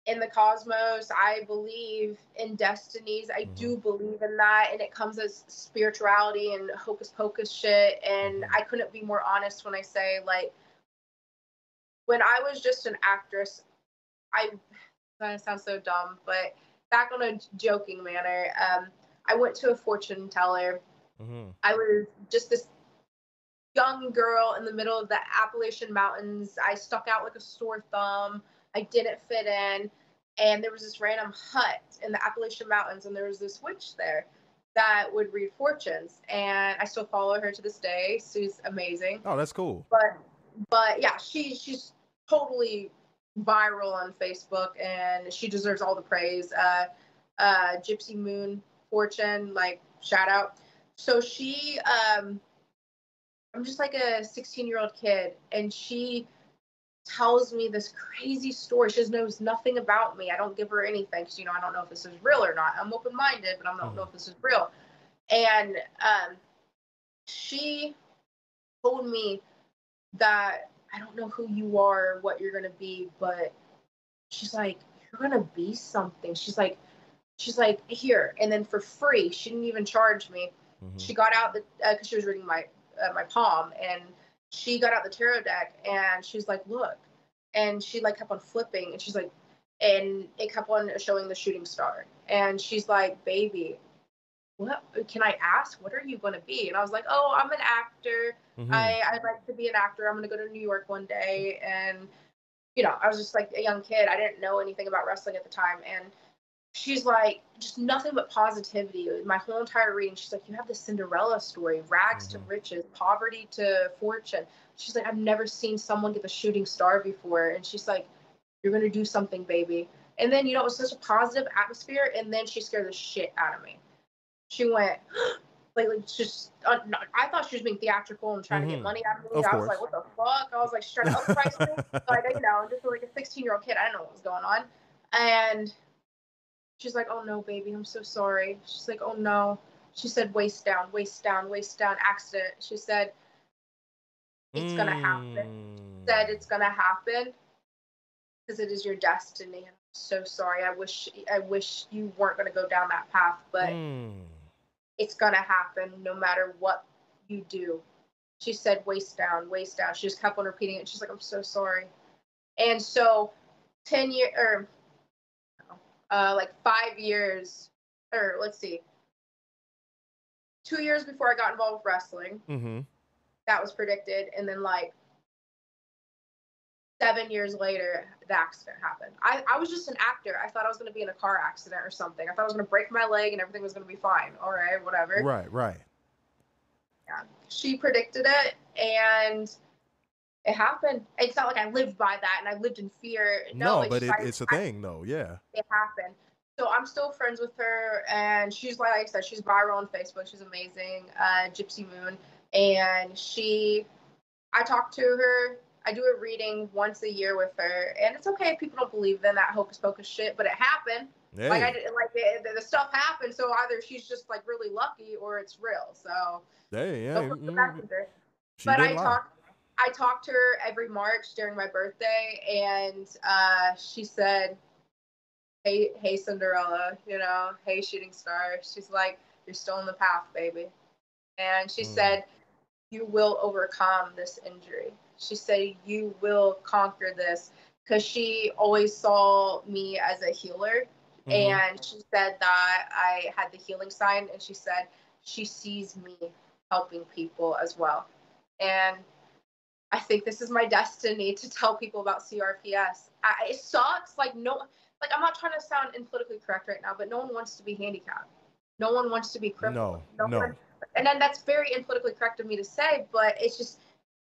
in the cosmos. I believe in destinies. I do believe in that, and it comes as spirituality and hocus pocus shit. And I couldn't be more honest when I say, like, when I was just an actress, that sounds so dumb, but back on a joking manner, I went to a fortune teller. I was just this young girl in the middle of the Appalachian Mountains. I stuck out like a sore thumb. I didn't fit in. And there was this random hut in the Appalachian Mountains, and there was this witch there that would read fortunes. And I still follow her to this day. She's amazing. Oh, that's cool. But yeah, she's totally viral on Facebook, and she deserves all the praise. Gypsy Moon Fortune, like, shout out. So I'm just like a 16-year-old kid, and she tells me this crazy story. She just knows nothing about me. I don't give her anything because, I don't know if this is real or not. I'm open-minded, but I don't know if this is real. And she told me that I don't know who you are or what you're going to be, but she's like, you're going to be something. She's like, here. And then for free, she didn't even charge me. She got out because she was reading my palm, and she got out the tarot deck, and she's like, look. And she, like, kept on flipping, and she's like, and it kept on showing the shooting star. And she's like, baby, what can I ask? What are you going to be? And I was like, oh, I'm an actor. I'd like to be an actor. I'm going to go to New York one day. And, I was just like a young kid. I didn't know anything about wrestling at the time. And she's like, just nothing but positivity. My whole entire reading, she's like, you have the Cinderella story, rags to riches, poverty to fortune. She's like, I've never seen someone get the shooting star before. And she's like, you're going to do something, baby. And then, it was such a positive atmosphere. And then she scared the shit out of me. She went, like just, I thought she was being theatrical and trying to get money out of me. I was like, what the fuck? I was like, she's trying to upprice me. Like, just like a 16-year-old kid. I didn't know what was going on. And she's like, oh no, baby, I'm so sorry. She's like, oh no. She said, waist down, accident. She said, it's gonna happen. Said it's gonna happen because it is your destiny. I'm so sorry. I wish you weren't gonna go down that path, but it's gonna happen no matter what you do. She said, waist down, waist down. She just kept on repeating it. She's like, I'm so sorry. And so 10 years or like 5 years, or let's see, 2 years before I got involved with wrestling, that was predicted. And then like 7 years later, the accident happened. I was just an actor. I thought I was going to be in a car accident or something. I thought I was going to break my leg and everything was going to be fine. All right, whatever. Right. Yeah, she predicted it, and it happened. It's not like I lived by that and I lived in fear. No, No, it's but just it's a thing though. Yeah. it happened. So I'm still friends with her, and she's like I said, she's viral on Facebook. She's amazing, Gypsy Moon, and I talk to her. I do a reading once a year with her, and it's okay if people don't believe in that hocus pocus shit, but it happened. Like I Hey. did, like the stuff happened. So either she's just like really lucky, or it's real. So Hey. no Yeah. flip the messenger. She But didn't lie. I talk to her every March during my birthday, and she said, hey Cinderella, hey shooting star. She's like, you're still on the path, baby. And she Mm. said, you will overcome this injury. She said, you will conquer this, because she always saw me as a healer. Mm-hmm. And she said that I had the healing sign, and she said she sees me helping people as well. And I think this is my destiny to tell people about CRPS. It sucks. Like, no, like, I'm not trying to sound politically correct right now, but no one wants to be handicapped. No one wants to be crippled. No. No No. one, and then that's very politically correct of me to say, but it's just,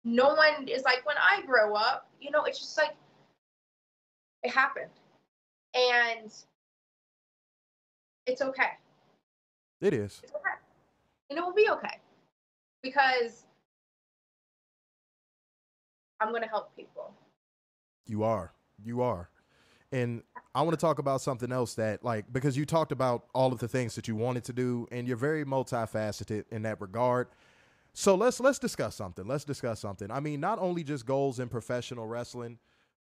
no one is like, when I grow up, it's just like, it happened. And it's okay. It is. It's okay. And it will be okay. Because I'm going to help people. You are. You are. And I want to talk about something else that, like, because you talked about all of the things that you wanted to do, and you're very multifaceted in that regard. So let's discuss something. Let's discuss something. I mean, not only just goals in professional wrestling,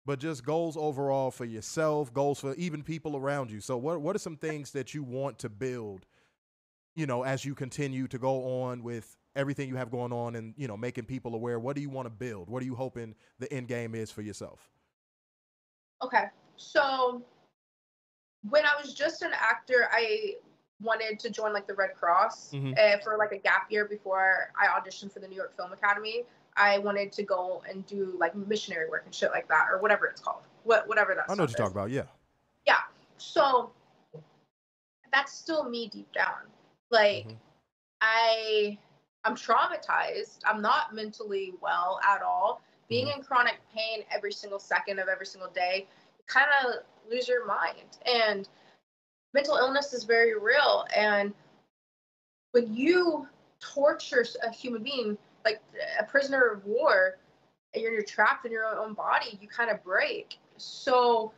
but just goals overall for yourself, goals for even people around you. So what are some things that you want to build, as you continue to go on with everything you have going on and, making people aware? What do you want to build? What are you hoping the end game is for yourself? Okay. So when I was just an actor, I wanted to join like the Red Cross Mm-hmm. for like a gap year before I auditioned for the New York Film Academy. I wanted to go and do like missionary work and shit like that, or whatever it's called, whatever that I know what stuff you're is. talking about. Yeah. Yeah. So that's still me deep down. Like Mm-hmm. I'm traumatized. I'm not mentally well at all. Being Mm-hmm. in chronic pain every single second of every single day, you kind of lose your mind. And mental illness is very real. And when you torture a human being, like a prisoner of war, and you're trapped in your own body, you kind of break. So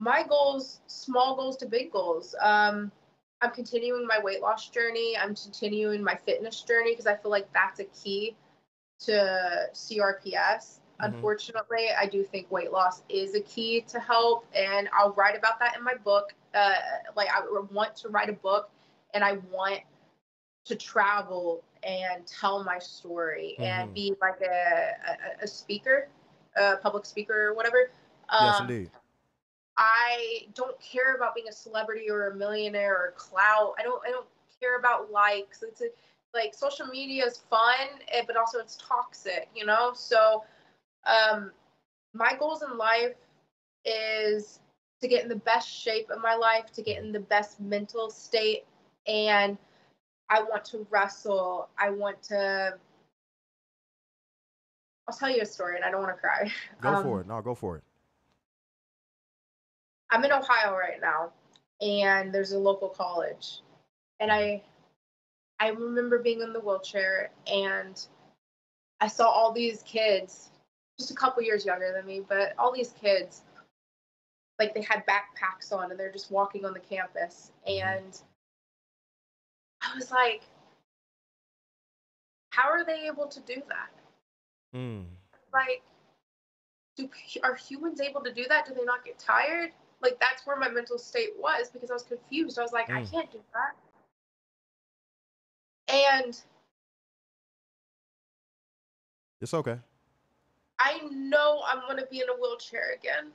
my goals, small goals to big goals. I'm continuing my weight loss journey. I'm continuing my fitness journey, because I feel like that's a key to CRPS. Mm-hmm. Unfortunately, I do think weight loss is a key to help, and I'll write about that in my book. Like I want to write a book, and I want to travel and tell my story and Mm-hmm. be like a speaker, a public speaker or whatever. Yes, Um, indeed. I don't care about being a celebrity or a millionaire or clout. I don't care about likes. Like social media is fun, but also it's toxic. So um, my goals in life is to get in the best shape of my life, to get in the best mental state, and I want to wrestle. I'll tell you a story, and I don't want to cry. Go for it. No, go for it. I'm in Ohio right now, and there's a local college, and I remember being in the wheelchair, and I saw all these kids, just a couple years younger than me, but all these kids, like they had backpacks on, and they're just walking on the campus, Mm-hmm. and I was like, how are they able to do that? Mm. Like, are humans able to do that? Do they not get tired? Like, that's where my mental state was, because I was confused. I was like, I Mm. can't do that. And It's okay. I know I'm going to be in a wheelchair again.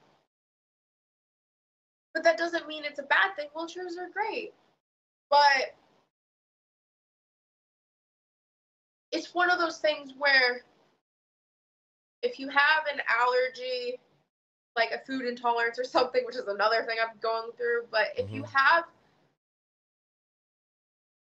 But that doesn't mean it's a bad thing. Wheelchairs are great. But it's one of those things where if you have an allergy, like a food intolerance or something, which is another thing I'm going through, but if Mm-hmm. you have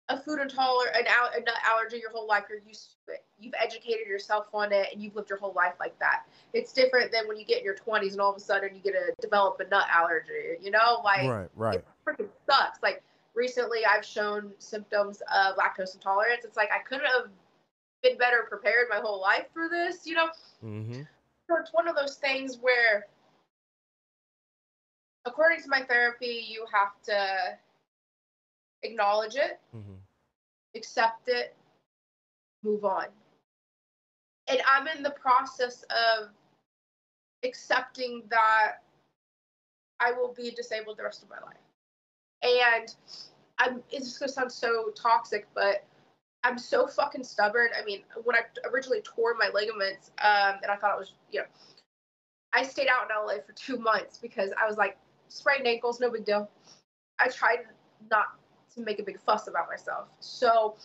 a food intolerance, a nut allergy your whole life. You're used to it. You've educated yourself on it, and you've lived your whole life like that. It's different than when you get in your 20s and all of a sudden you get to develop a nut allergy. You know, like Right. it freaking sucks. Like recently, I've shown symptoms of lactose intolerance. It's like I couldn't have been better prepared my whole life for this. You know, Mm-hmm. so it's one of those things where, according to my therapy, you have to acknowledge it, Mm-hmm. accept it, move on. And I'm in the process of accepting that I will be disabled the rest of my life. And it's just gonna sound so toxic, but I'm so fucking stubborn. I mean, when I originally tore my ligaments, and I thought it was, I stayed out in LA for 2 months because I was like, sprained ankles, no big deal. I tried not to make a big fuss about myself. So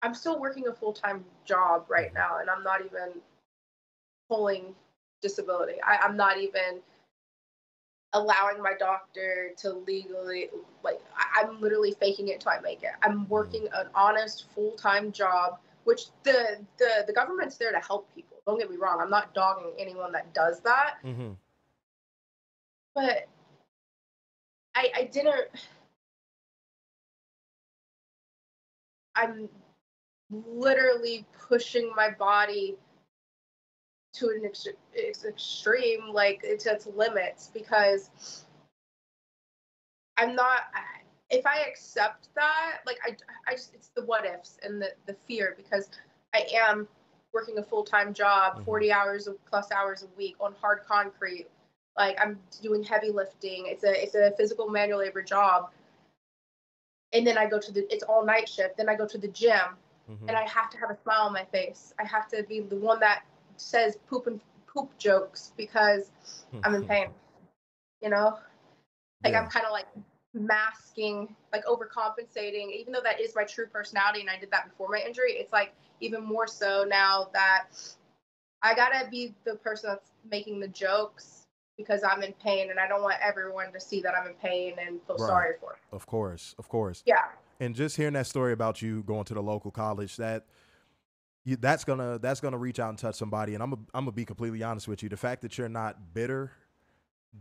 I'm still working a full-time job right now, and I'm not even pulling disability. I'm not even allowing my doctor to legally, like, I'm literally faking it until I make it. I'm working an honest full-time job, which the government's there to help people. Don't get me wrong. I'm not dogging anyone that does that. Mm-hmm. But I didn't. I'm literally pushing my body to an extreme, like to its limits, because I'm not. If I accept that, like I just, it's the what ifs and the fear, because I am working a full-time job, 40 hours plus hours a week on hard concrete. Like I'm doing heavy lifting. It's a physical manual labor job. And then I go to it's all night shift. Then I go to the gym, and I have to have a smile on my face. I have to be the one that says poop jokes because I'm in pain. You know, like I'm kind of like masking, like overcompensating, even though that is my true personality, and I did that before my injury. It's like even more so now that I gotta be the person that's making the jokes because I'm in pain, and I don't want everyone to see that I'm in pain and feel sorry for it. Of course. Yeah. And just hearing that story about you going to the local college, that's gonna reach out and touch somebody. And I'm gonna be completely honest with you. The fact that you're not bitter,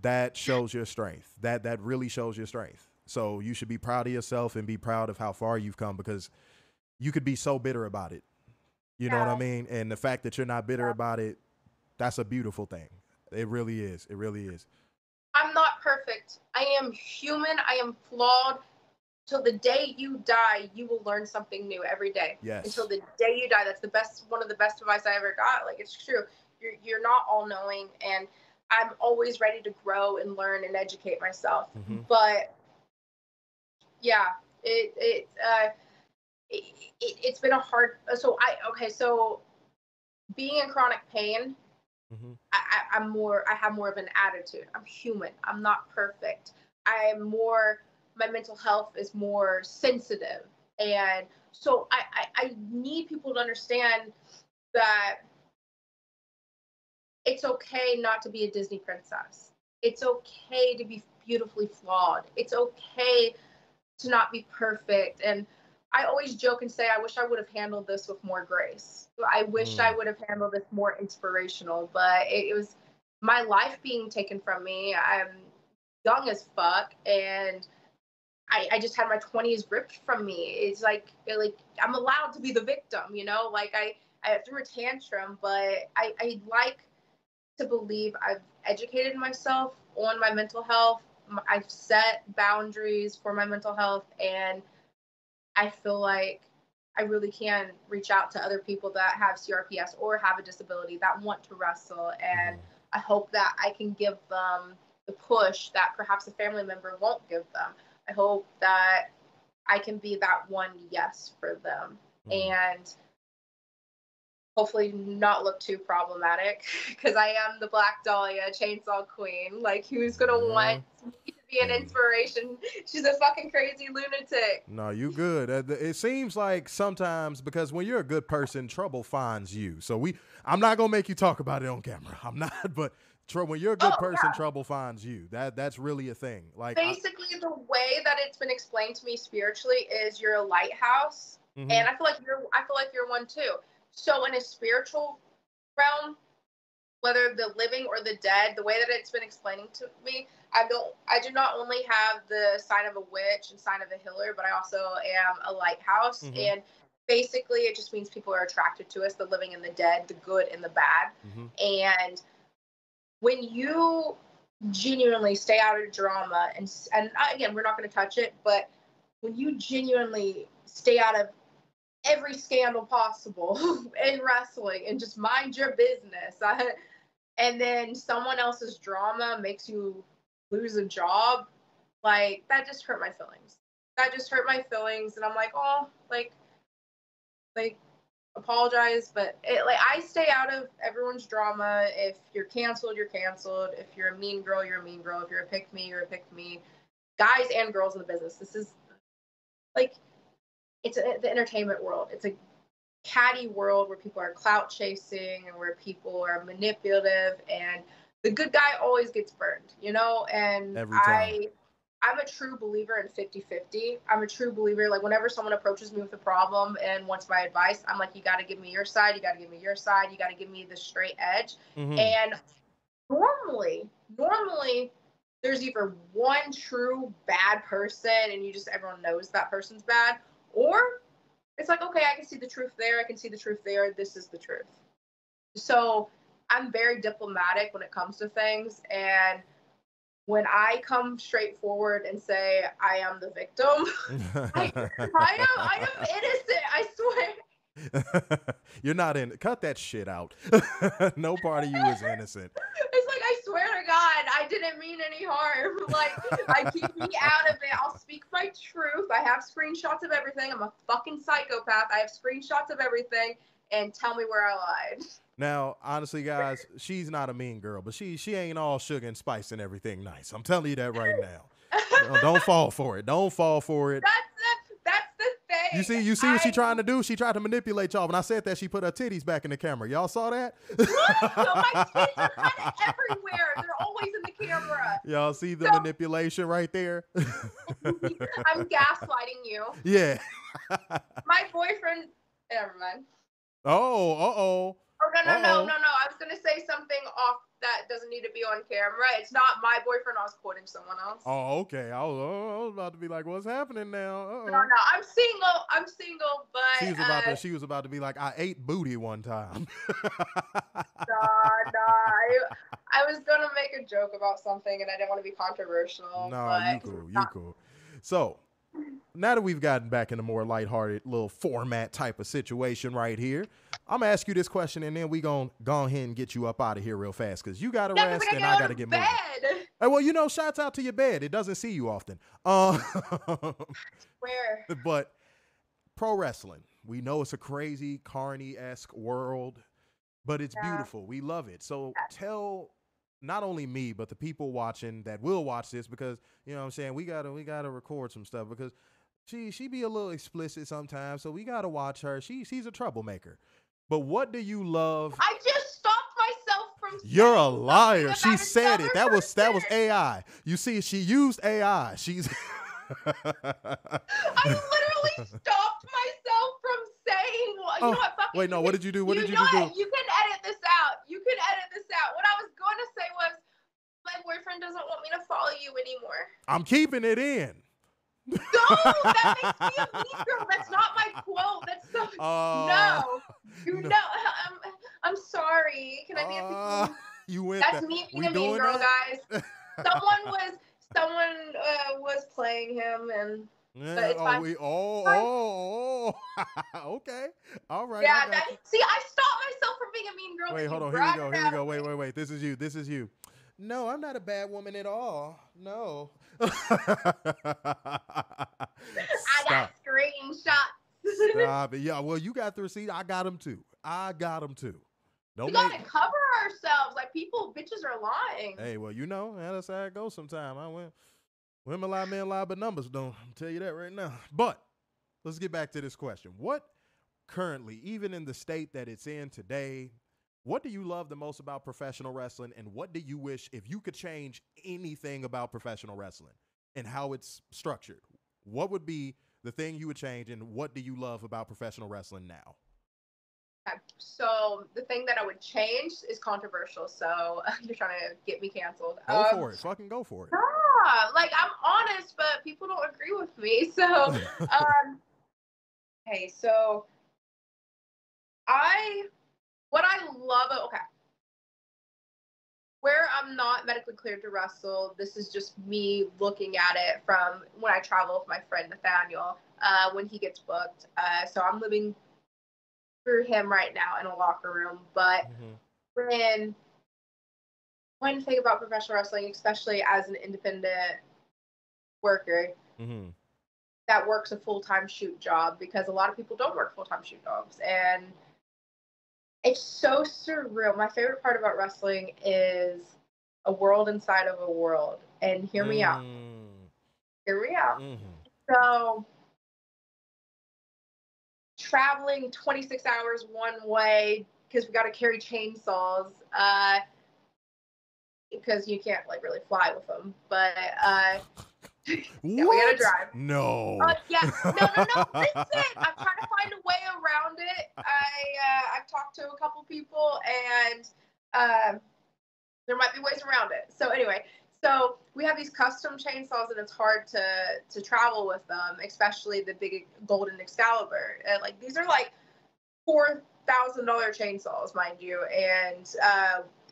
that shows your strength. That really shows your strength. So you should be proud of yourself and be proud of how far you've come, because you could be so bitter about it. You know what I mean? And the fact that you're not bitter about it, that's a beautiful thing. It really is. It really is. I'm not perfect. I am human. I am flawed. Till the day you die, you will learn something new every day. Yes. Until the day you die, that's one of the best advice I ever got. Like, it's true. You're not all knowing, and I'm always ready to grow and learn and educate myself. But yeah, it's been a hard. So being in chronic pain, I have more of an attitude. I'm human. I'm not perfect. My mental health is more sensitive. And so I need people to understand that it's okay not to be a Disney princess. It's okay to be beautifully flawed. It's okay to not be perfect. And I always joke and say, I wish I would have handled this with more grace. I wish I would have handled this more inspirational, but it was my life being taken from me. I'm young as fuck, and I just had my 20s ripped from me. It's like I'm allowed to be the victim, you know? Like I threw a tantrum, but I like to believe I've educated myself on my mental health. I've set boundaries for my mental health, and I feel like I really can reach out to other people that have CRPS or have a disability that want to wrestle. And I hope that I can give them the push that perhaps a family member won't give them. I hope that I can be that one yes for them. And hopefully not look too problematic, because I am the Black Dahlia chainsaw queen. Like, who's gonna want me to be an inspiration? She's a fucking crazy lunatic. No, you good. It seems like sometimes, because when you're a good person, trouble finds you. So I'm not gonna make you talk about it on camera. I'm not, but When you're a good Oh, person, yeah. trouble finds you. That's really a thing. Like, Basically, the way that it's been explained to me spiritually is you're a lighthouse, mhm. and I feel like you're one too. So in a spiritual realm, whether the living or the dead, the way that it's been explaining to me, I do not only have the sign of a witch and sign of a healer, but I also am a lighthouse. Mhm. And basically it just means people are attracted to us, the living and the dead, the good and the bad. Mhm. And when you genuinely stay out of drama, and again, we're not going to touch it, but when you genuinely stay out of every scandal possible in wrestling and just mind your business, and then someone else's drama makes you lose a job, like that just hurt my feelings. That just hurt my feelings, and I'm like, oh, like apologize, but like I stay out of everyone's drama. If you're canceled, you're canceled. If you're a mean girl, you're a mean girl. If you're a pick me, you're a pick me. Guys and girls in the business. This is like the entertainment world. It's a catty world where people are clout chasing and where people are manipulative, and the good guy always gets burned, and Every time. I'm a true believer in 50-50. I'm a true believer, like whenever someone approaches me with a problem and wants my advice, I'm like, you got to give me your side, you got to give me your side, you got to give me the straight edge. Mhm. And normally there's either one true bad person and you just everyone knows that person's bad, or it's like, okay, I can see the truth there, I can see the truth there, this is the truth. So I'm very diplomatic when it comes to things, and when I come straight forward and say I am the victim, I am innocent, I swear. You're not in. Cut that shit out. No part of you is innocent. It's like, I swear to God, I didn't mean any harm. Like, I keep me out of it. I'll speak my truth. I have screenshots of everything. I'm a fucking psychopath. I have screenshots of everything, and tell me where I lied. Now, honestly, guys, she's not a mean girl, but she ain't all sugar and spice and everything nice. I'm telling you that right now. Don't fall for it. Don't fall for it. That's the thing. You see what she trying to do? She tried to manipulate y'all. When I said that, she put her titties back in the camera. Y'all saw that? What? No, my titties are kind of everywhere. They're always in the camera. Y'all see the manipulation right there? I'm gaslighting you. Yeah. My boyfriend. Never mind. Oh, uh-oh. Oh, no. I was gonna say something off that doesn't need to be on camera. It's not my boyfriend. I was quoting someone else. Oh, okay. I was about to be like, what's happening now? Uh-oh. No. I'm single, but she was about to be like, I ate booty one time. nah. I was gonna make a joke about something, and I didn't want to be controversial. No, but you cool. So now that we've gotten back in a more lighthearted little format type of situation right here, I'm gonna ask you this question, and then we gonna go ahead and get you up out of here real fast because you gotta rest and I gotta get moving. Hey, well, shouts out to your bed. It doesn't see you often. Where? But pro wrestling, we know it's a crazy Carney-esque world, but it's beautiful. We love it. So tell not only me, but the people watching that will watch this, because you know what I'm saying, we gotta record some stuff because she be a little explicit sometimes, so we gotta watch her. She's a troublemaker. But what do you love? I just stopped myself from. You're a liar. She said it. That was AI. You see, she used AI. She's. I literally stopped myself from saying. You know what? Fuck wait, no. What did you do? What did you do? You can edit this out. What I was going to say was, my boyfriend doesn't want me to follow you anymore. I'm keeping it in. No, that makes me a mean girl. That's not my quote. That's so. No. I'm sorry. Can I be a piece? You went. That's me being a mean girl, guys. Someone was playing him, and yeah, it's fine. Okay, all right. Yeah, see, I stopped myself from being a mean girl. Wait, hold on. Here we go. Wait. This is you. No, I'm not a bad woman at all. No. I got screenshots. Stop it. Yeah, well, you got the receipt. I got them too. We gotta cover ourselves. Like, bitches are lying. Hey, well, that's how it goes sometimes. Women lie, men lie, but numbers don't. I'll tell you that right now. But let's get back to this question. What currently, even in the state that it's in today, What do you love the most about professional wrestling, and what do you wish, if you could change anything about professional wrestling and how it's structured, what would be the thing you would change, and what do you love about professional wrestling now? Okay, so the thing that I would change is controversial. So you're trying to get me canceled. Go for it. Fucking go for it. Like I'm honest, but people don't agree with me. So, okay, so I what I love. Okay, where I'm not medically cleared to wrestle, this is just me looking at it from when I travel with my friend Nathaniel when he gets booked. So I'm living through him right now in a locker room. But when one thing about professional wrestling, especially as an independent worker that works a full-time shoot job, because a lot of people don't work full-time shoot jobs, and it's so surreal. My favorite part about wrestling is a world inside of a world. And hear me out. Hear me out. So traveling 26 hours one way because we got to carry chainsaws because you can't like really fly with them. But yeah, we gotta drive. No. Yeah. No. Listen, I'm trying to find a way around it. I've talked to a couple people, and there might be ways around it. So anyway, so we have these custom chainsaws, and it's hard to travel with them, especially the big golden Excalibur. Like these are like $4,000 chainsaws, mind you, and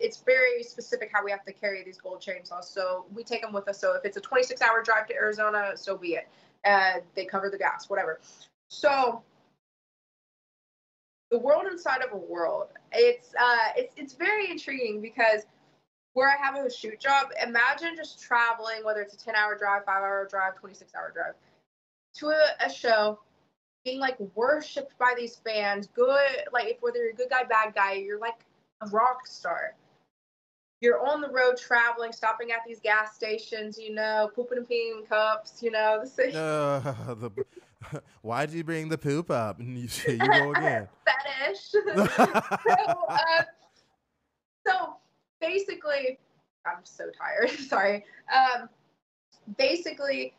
it's very specific how we have to carry these gold chainsaws. So we take them with us. So if it's a 26-hour drive to Arizona, so be it. They cover the gas, whatever. So the world inside of a world. It's very intriguing because where I have a shoot job, imagine just traveling, whether it's a 10-hour drive, 5-hour drive, 26-hour drive, to a show, being like worshipped by these fans, good, like if whether you're a good guy, bad guy, you're like a rock star. You're on the road traveling, stopping at these gas stations, pooping and peeing in cups, Why'd you bring the poop up? And you go again. Fetish. So basically, I'm so tired. Sorry. Basically,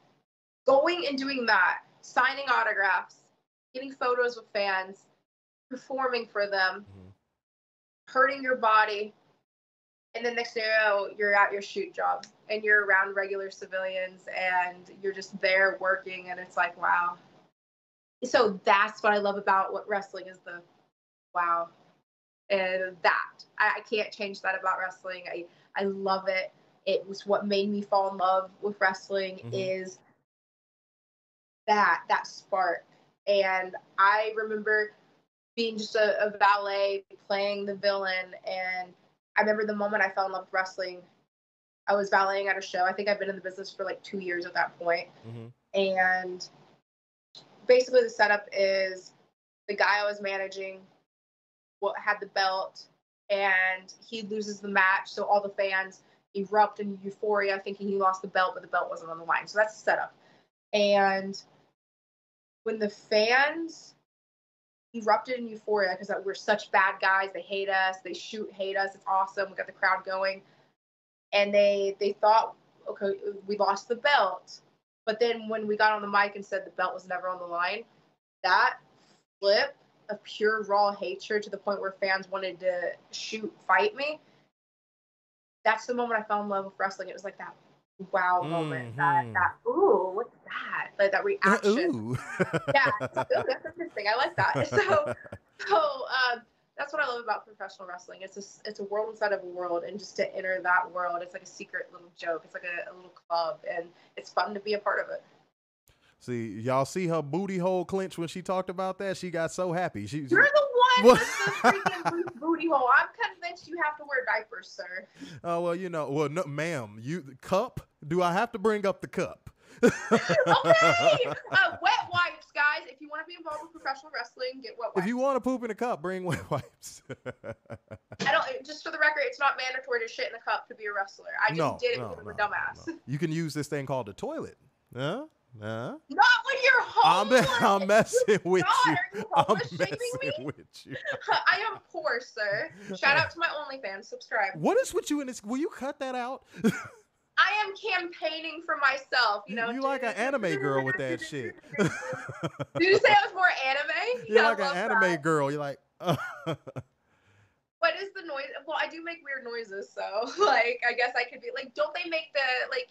going and doing that, signing autographs, getting photos with fans, performing for them, hurting your body, and then next thing you know, you're at your shoot job and you're around regular civilians and you're just there working, and it's like, wow. So that's what I love about what wrestling is, the wow. And that I can't change that about wrestling. I love it. It was what made me fall in love with wrestling is that spark. And I remember being just a valet playing the villain, and I remember the moment I fell in love with wrestling. I was valeting at a show. I think I've been in the business for like 2 years at that point. And basically the setup is the guy I was managing had the belt, and he loses the match, so all the fans erupt in euphoria thinking he lost the belt, but the belt wasn't on the line. So that's the setup. And when the fans erupted in euphoria because we're such bad guys, they hate us, they hate us, it's awesome, we got the crowd going, and they thought, okay, we lost the belt. But then when we got on the mic and said the belt was never on the line, that flip of pure raw hatred to the point where fans wanted to fight me, that's the moment I fell in love with wrestling. It was like that wow moment, that ooh, what's that, like that reaction. Yeah, that's interesting, I like that. So that's what I love about professional wrestling. It's a world inside of a world, and just to enter that world, it's like a secret little joke. It's like a little club, and it's fun to be a part of it. See, y'all see her booty hole clench when she talked about that? She got so happy. You're the one with the freaking booty hole. I'm convinced you have to wear diapers, sir. Oh, well, no, ma'am. The cup? Do I have to bring up the cup? Okay. Wet wipes, guys. If you want to be involved with professional wrestling, get wet wipes. If you want to poop in a cup, bring wet wipes. Just for the record, it's not mandatory to shit in a cup to be a wrestler. I just did it because I'm a dumbass. No. You can use this thing called a toilet. Huh? Huh? Not when you're homeless. I'm messing with God, you. are you I'm homeless shaming me? messing with you. I am poor, sir. Shout out to my OnlyFans. Subscribe. What is with you in this? Will you cut that out? I am campaigning for myself. You like an anime girl with that shit. Did you say I was more anime? You're Yeah, like I an love anime that. girl. You're like, What is the noise? Well, I do make weird noises, so like I guess I could be like, don't they make the like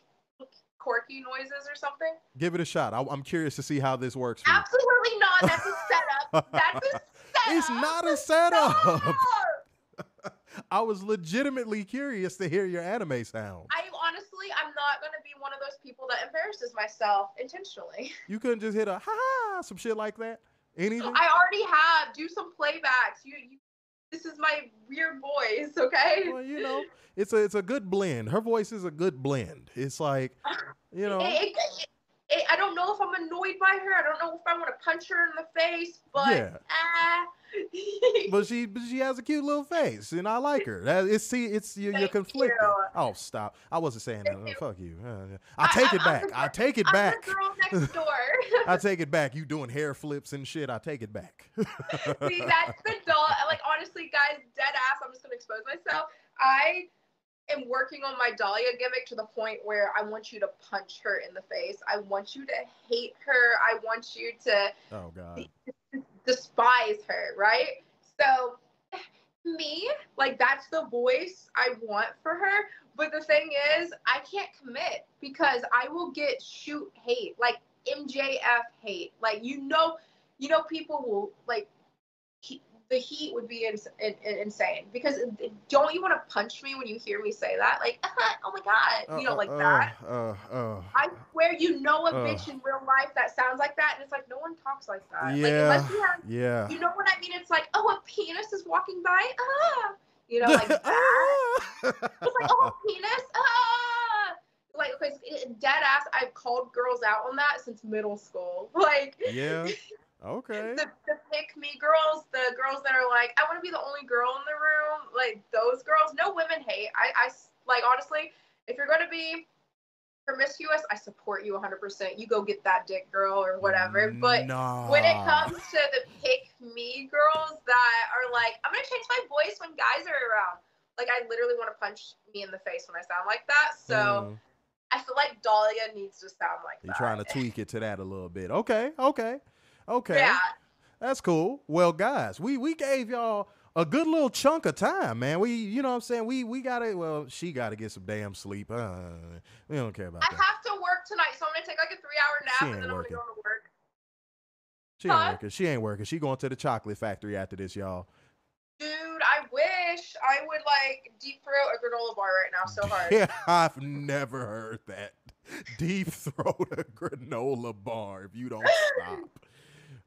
quirky noises or something? give it a shot. I'm curious to see how this works for you. Absolutely not. That's a setup. That's a setup. It's not a setup. Stop! I was legitimately curious to hear your anime sound. I'm not gonna be one of those people that embarrasses myself intentionally. You couldn't just hit a ha some shit like that. Anything? I already have. Do some playbacks. You this is my weird voice, okay? Well, you know, it's a good blend. Her voice is a good blend. It's like, you know. I don't know if I'm annoyed by her. I don't know if I want to punch her in the face, but Yeah. But she has a cute little face, and I like her. You're conflicted. you. Oh, stop! I wasn't saying that. Oh, fuck you. I take it back. I take it back. I'm the girl next door. I take it back. You doing hair flips and shit. I take it back. See, that's the doll. Like, honestly, guys, dead ass. I'm just gonna expose myself. I am working on my Dahlia gimmick to the point where I want you to punch her in the face. I want you to hate her. I want you to God. despise her, right? So me, like, that's the voice I want for her. But the thing is, I can't commit because I will get shoot hate, like MJF hate. Like, people will like. The heat would be insane because don't you want to punch me when you hear me say that? Like, oh my God, like that. I swear you know a bitch in real life that sounds like that, and it's like no one talks like that. Yeah, like, unless you have, yeah. You know what I mean? It's like, oh, a penis is walking by, like that. It's like, oh, a penis, Like, because dead ass, I've called girls out on that since middle school. Like, yeah. Okay. The pick me girls, the girls that are like, I want to be the only girl in the room, like those girls. No women hate. I like, honestly, if you're going to be promiscuous, I support you 100%. You go get that dick, girl, or whatever. But when it comes to the pick me girls that are like, I'm going to change my voice when guys are around, like, I literally want to punch me in the face when I sound like that. So I feel like Dahlia needs to sound like that. You're trying to tweak it to that a little bit. Okay. Yeah. That's cool. Well, guys, we gave y'all a good little chunk of time, man. You know what I'm saying? She gotta get some damn sleep. We don't care about that. I have to work tonight, so I'm gonna take like a 3-hour nap and then I'm gonna go to work. She ain't working. She ain't working. She going to the chocolate factory after this, y'all. Dude, I wish I would like deep throat a granola bar right now so hard. Yeah, I've never heard that. Deep throat a granola bar if you don't stop.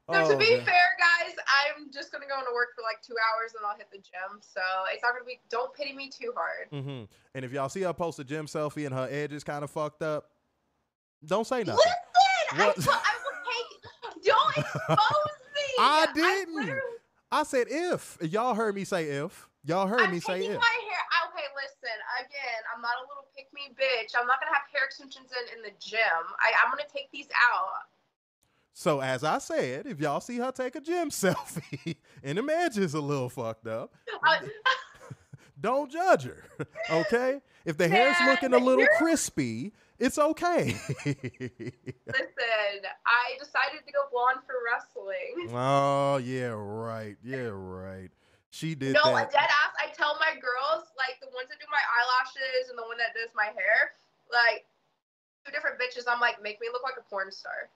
So to be fair, guys, I'm just going to go into work for like 2 hours and I'll hit the gym. So it's not going to be, don't pity me too hard. Mm-hmm. And if y'all see her post a gym selfie and her edges kind of fucked up, don't say nothing. Listen, I will take, don't expose me. I didn't. I said if. Y'all heard me say if. Y'all heard me say if. My hair. Okay, listen. Again, I'm not a little pick me bitch. I'm not going to have hair extensions in the gym. I'm going to take these out. So as I said, if y'all see her take a gym selfie and the edges a little fucked up, don't judge her, okay? If the hair's looking a little crispy, it's okay. Listen, I decided to go blonde for wrestling. Oh, yeah, right. She did that. No, dead ass. I tell my girls, like the ones that do my eyelashes and the one that does my hair, like 2 different bitches, I'm like, make me look like a porn star.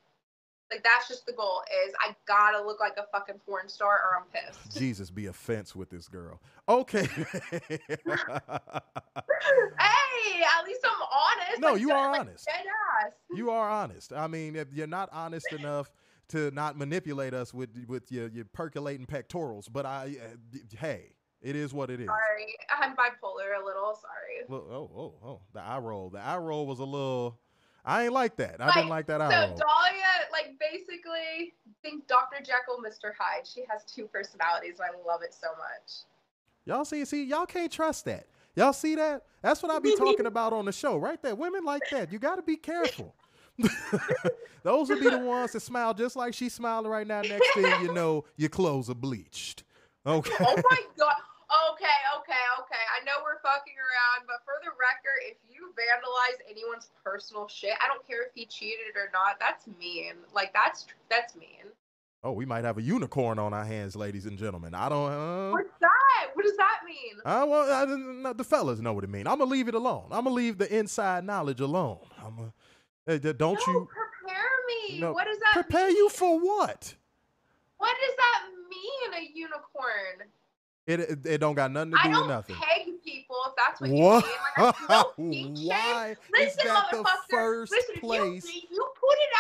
Like, that's just the goal, is I gotta look like a fucking porn star or I'm pissed. Jesus be a fence with this girl. Okay. Hey, at least I'm honest. No, you are honest. Dead ass. You are honest. I mean, if you're not honest enough to not manipulate us with your percolating pectorals, but hey, it is what it is. Sorry, I'm bipolar a little. Sorry. Oh, the eye roll. The eye roll was a little. I ain't like that. I didn't like that eye roll. So Dahlia, like, basically, think Dr. Jekyll, Mr. Hyde. She has 2 personalities, and I love it so much. Y'all see, y'all can't trust that. Y'all see that? That's what I be talking about on the show right there. Women like that. You got to be careful. Those would be the ones that smile just like she's smiling right now. Next thing you know, your clothes are bleached. Okay. Oh my God. Okay. I know we're fucking around, but for the record, if you vandalize anyone's personal shit, I don't care if he cheated or not. That's mean. Like that's mean. Oh, we might have a unicorn on our hands, ladies and gentlemen. I don't. What's that? What does that mean? Well, the fellas know what it means. I'm gonna leave it alone. I'm gonna leave the inside knowledge alone. Don't you prepare me? No, What does that prepare mean? you for what? What does that mean, a unicorn? It don't got nothing to do with nothing. I don't peg people, if that's what What? you mean. Like, Why is listen, that the motherfucker. first Listen, place? If you put it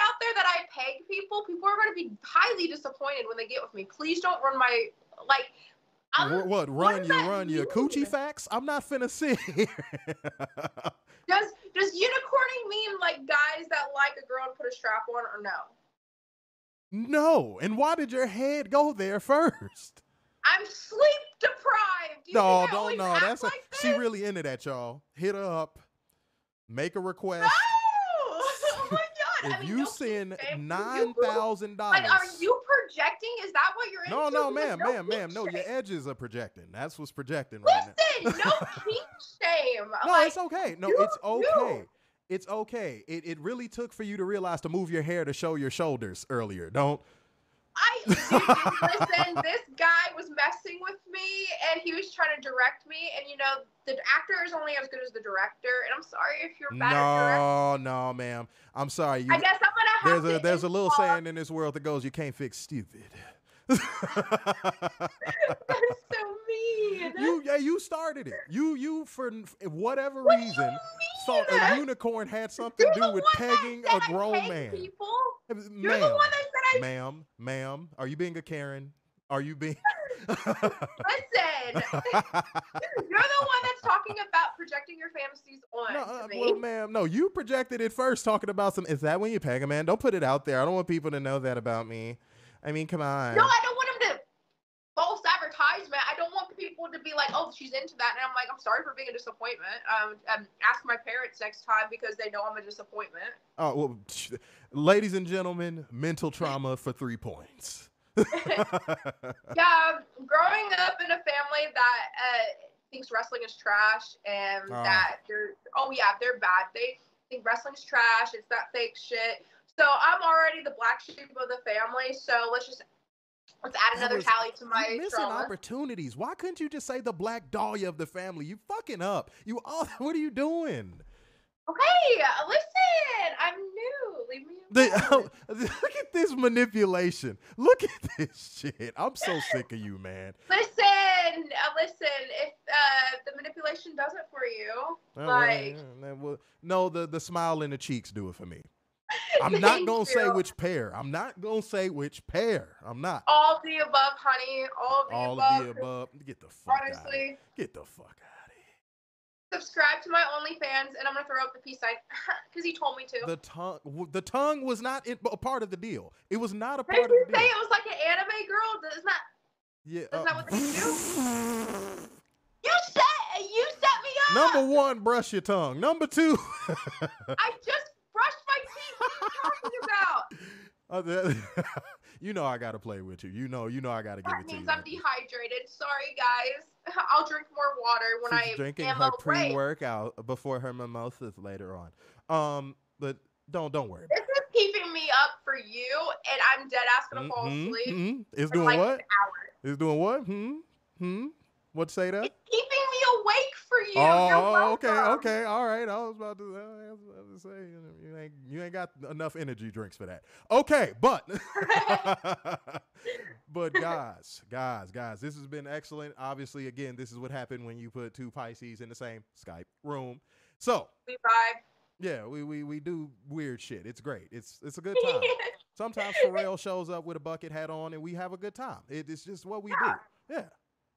out there that I peg people are going to be highly disappointed when they get with me. Please don't run my, like, What run your coochie facts? I'm not finna sit here. Does unicorning mean like guys that like a girl to put a strap on, or no? No. And why did your head go there first? I'm sleep deprived. No. That's like she really into that, y'all. Hit her up. Make a request. No! Oh my God. If you send $9,000. Like, are you projecting? Is that what you're into? No, ma'am. No, your edges are projecting. That's what's projecting right now. Listen, no kink shame. No, like, it's okay. No, it's okay. It's okay. It really took for you to realize to move your hair to show your shoulders earlier. Don't. Listen, this guy was messing with me, and he was trying to direct me, and you know, the actor is only as good as the director, and I'm sorry if you're bad at directing. No, ma'am. I'm sorry. I guess I'm gonna have There's a little saying in this world that goes, you can't fix stupid. That's so mean. You started it. You for whatever reason thought a unicorn had something to do with pegging a grown man. People? You're the Ma'am, one that said ma'am, are you being a Karen? Are you being? Listen, you're the one that's talking about projecting your fantasies on me. Well, ma'am, no, you projected it first, talking about some. Is that when you peg a man? Don't put it out there. I don't want people to know that about me. I mean, come on. No, I don't want him to false advertisement. I don't want people to be like, oh, she's into that. And I'm like, I'm sorry for being a disappointment. Ask my parents next time because they know I'm a disappointment. Oh, well, ladies and gentlemen, mental trauma for 3 points. Yeah, growing up in a family that thinks wrestling is trash and that they're bad. They think wrestling's trash. It's that fake shit. So I'm already the black sheep of the family. So let's add another tally to my missing trauma. Opportunities. Why couldn't you just say the Black Dahlia of the family? You fucking up. What are you doing? Okay, listen. I'm new. Leave me alone. Look at this manipulation. Look at this shit. I'm so sick of you, man. Listen. If the manipulation does it for you, no, the smile in the cheeks do it for me. I'm not gonna say which pair. I'm not. All of the above, honey. All of the above. Get the fuck out of here. Get the fuck out of here. Subscribe to my OnlyFans, and I'm gonna throw up the peace sign because he told me to. The tongue was not a part of the deal. It was not a part of the deal. Did you say it was like an anime girl? Isn't that? Yeah. Is that what they do? You set me up. Number one, brush your tongue. Number two. I just brushed my teeth. What are you talking about? You know I gotta play with you. You know I gotta give it to you. That means I'm dehydrated. Sorry, guys. I'll drink more water when She's I drinking am her pre-workout before her mimosas later on. But don't worry. This is keeping me up for you, and I'm dead ass gonna fall asleep. It's doing like what? An hour. It's doing what? What say that? It's keeping me awake for you. Oh, okay. All right. I was about to say you ain't got enough energy drinks for that. Okay, but guys, this has been excellent. Obviously, again, this is what happened when you put two Pisces in the same Skype room. So we vibe. Yeah, we do weird shit. It's great. It's a good time. Sometimes Pharrell shows up with a bucket hat on and we have a good time. It's just what we do. Yeah.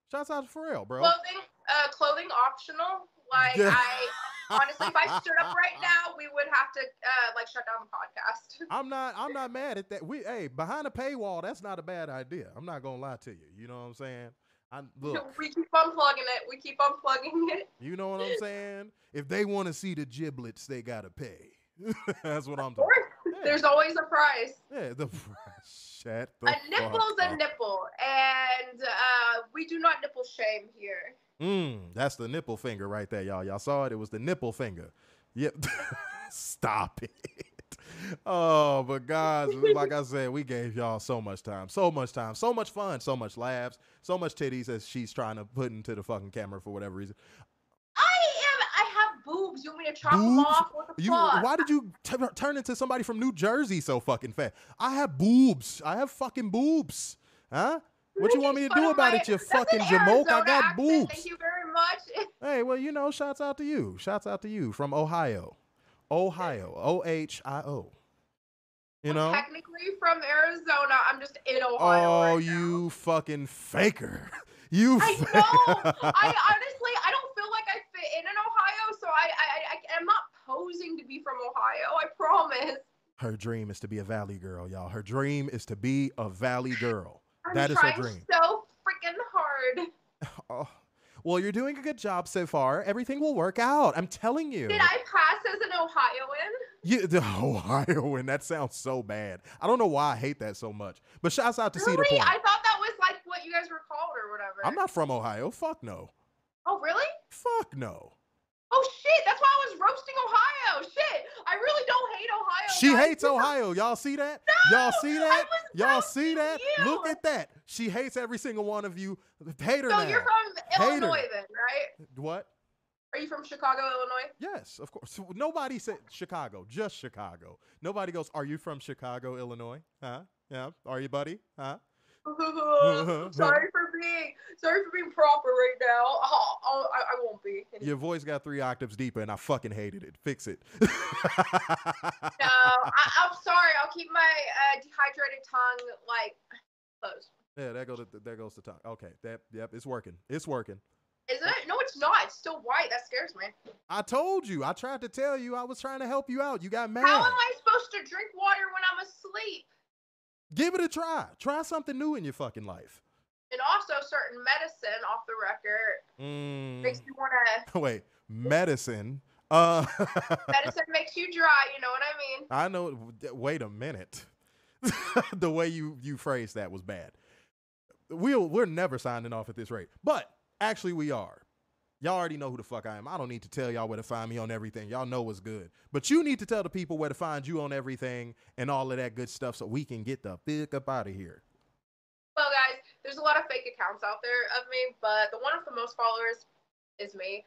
Shouts out to Pharrell, bro. Clothing optional. Like I honestly, if I stood up right now, we would have to shut down the podcast. I'm not mad at that. Behind a paywall, that's not a bad idea. I'm not gonna lie to you. You know what I'm saying? We keep unplugging it. You know what I'm saying? If they want to see the giblets, they gotta pay. That's what I'm Of talking. course, Yeah. there's always a price. Yeah, shut the A nipple's fuck a up. nipple, and we do not nipple shame here. That's the nipple finger right there, y'all. Y'all saw it? It was the nipple finger. Yep. Stop it. Oh, but guys, like I said, we gave y'all so much time, so much fun, so much laughs, so much titties as she's trying to put into the fucking camera for whatever reason. I have boobs. You want me to chop them off? What the fuck? Why did you turn into somebody from New Jersey so fucking fast? I have boobs. I have fucking boobs. Huh? What you want me to do about it, you fucking jamoke? I got boobs. Thank you very much. Hey, well, you know, shouts out to you. Shouts out to you from Ohio. Ohio. Ohio. You know? Technically from Arizona. I'm just in Ohio. Oh, you fucking faker. You. I know. I honestly, I don't feel like I fit in Ohio, so I'm not posing to be from Ohio. I promise. Her dream is to be a Valley girl, y'all. Her dream is to be a Valley girl. I'm that is her dream. So freaking hard. Oh, well, you're doing a good job so far. Everything will work out. I'm telling you. Did I pass as an Ohioan? Yeah, the Ohioan. That sounds so bad. I don't know why I hate that so much. But shouts out to Cedar Point. I thought that was like what you guys were called or whatever. I'm not from Ohio. Fuck no. Oh, really? Fuck no. Oh, shit. That's why I was roasting Ohio. Shit. I really don't hate Ohio. She hates Ohio. Y'all see that? No, y'all see that? Y'all see that? You. Look at that. She hates every single one of you. Hate her now. So you're from Illinois then, right? What? Are you from Chicago, Illinois? Yes, of course. Nobody said Chicago, just Chicago. Nobody goes, are you from Chicago, Illinois? Huh? Yeah. Are you, buddy? Huh? Sorry for being proper right now. I won't be. Your voice got 3 octaves deeper, and I fucking hated it. Fix it. No, I'm sorry. I'll keep my dehydrated tongue like closed. Yeah, there goes the tongue. Okay, yep, it's working. It's working. Is it? No, it's not. It's still white. That scares me. I told you. I tried to tell you. I was trying to help you out. You got mad. How am I supposed to drink water when I'm asleep? Give it a try. Try something new in your fucking life. And also, certain medicine, off the record, makes you want to... Wait, medicine? Medicine makes you dry, you know what I mean? I know. Wait a minute. The way you phrased that was bad. We're never signing off at this rate. But actually, we are. Y'all already know who the fuck I am. I don't need to tell y'all where to find me on everything. Y'all know what's good. But you need to tell the people where to find you on everything and all of that good stuff so we can get the fuck up out of here. Well, guys, there's a lot of fake accounts out there of me, but the one with the most followers is me.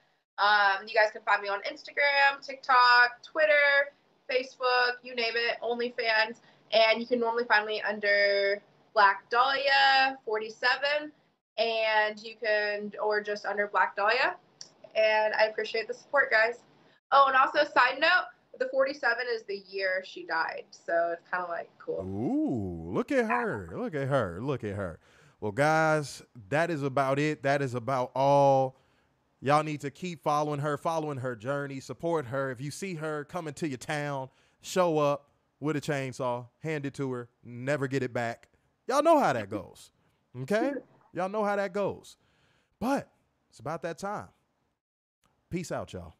You guys can find me on Instagram, TikTok, Twitter, Facebook, you name it, OnlyFans. And you can normally find me under Black Dahlia 47. And you can, or just under Black Dahlia. And I appreciate the support, guys. Oh, and also, side note, the 47 is the year she died. So it's kind of like cool. Ooh, look at her. Look at her. Look at her. Well, guys, that is about it. That is about all. Y'all need to keep following her journey, support her. If you see her coming to your town, show up with a chainsaw, hand it to her, never get it back. Y'all know how that goes. Okay? Y'all know how that goes. But it's about that time. Peace out, y'all.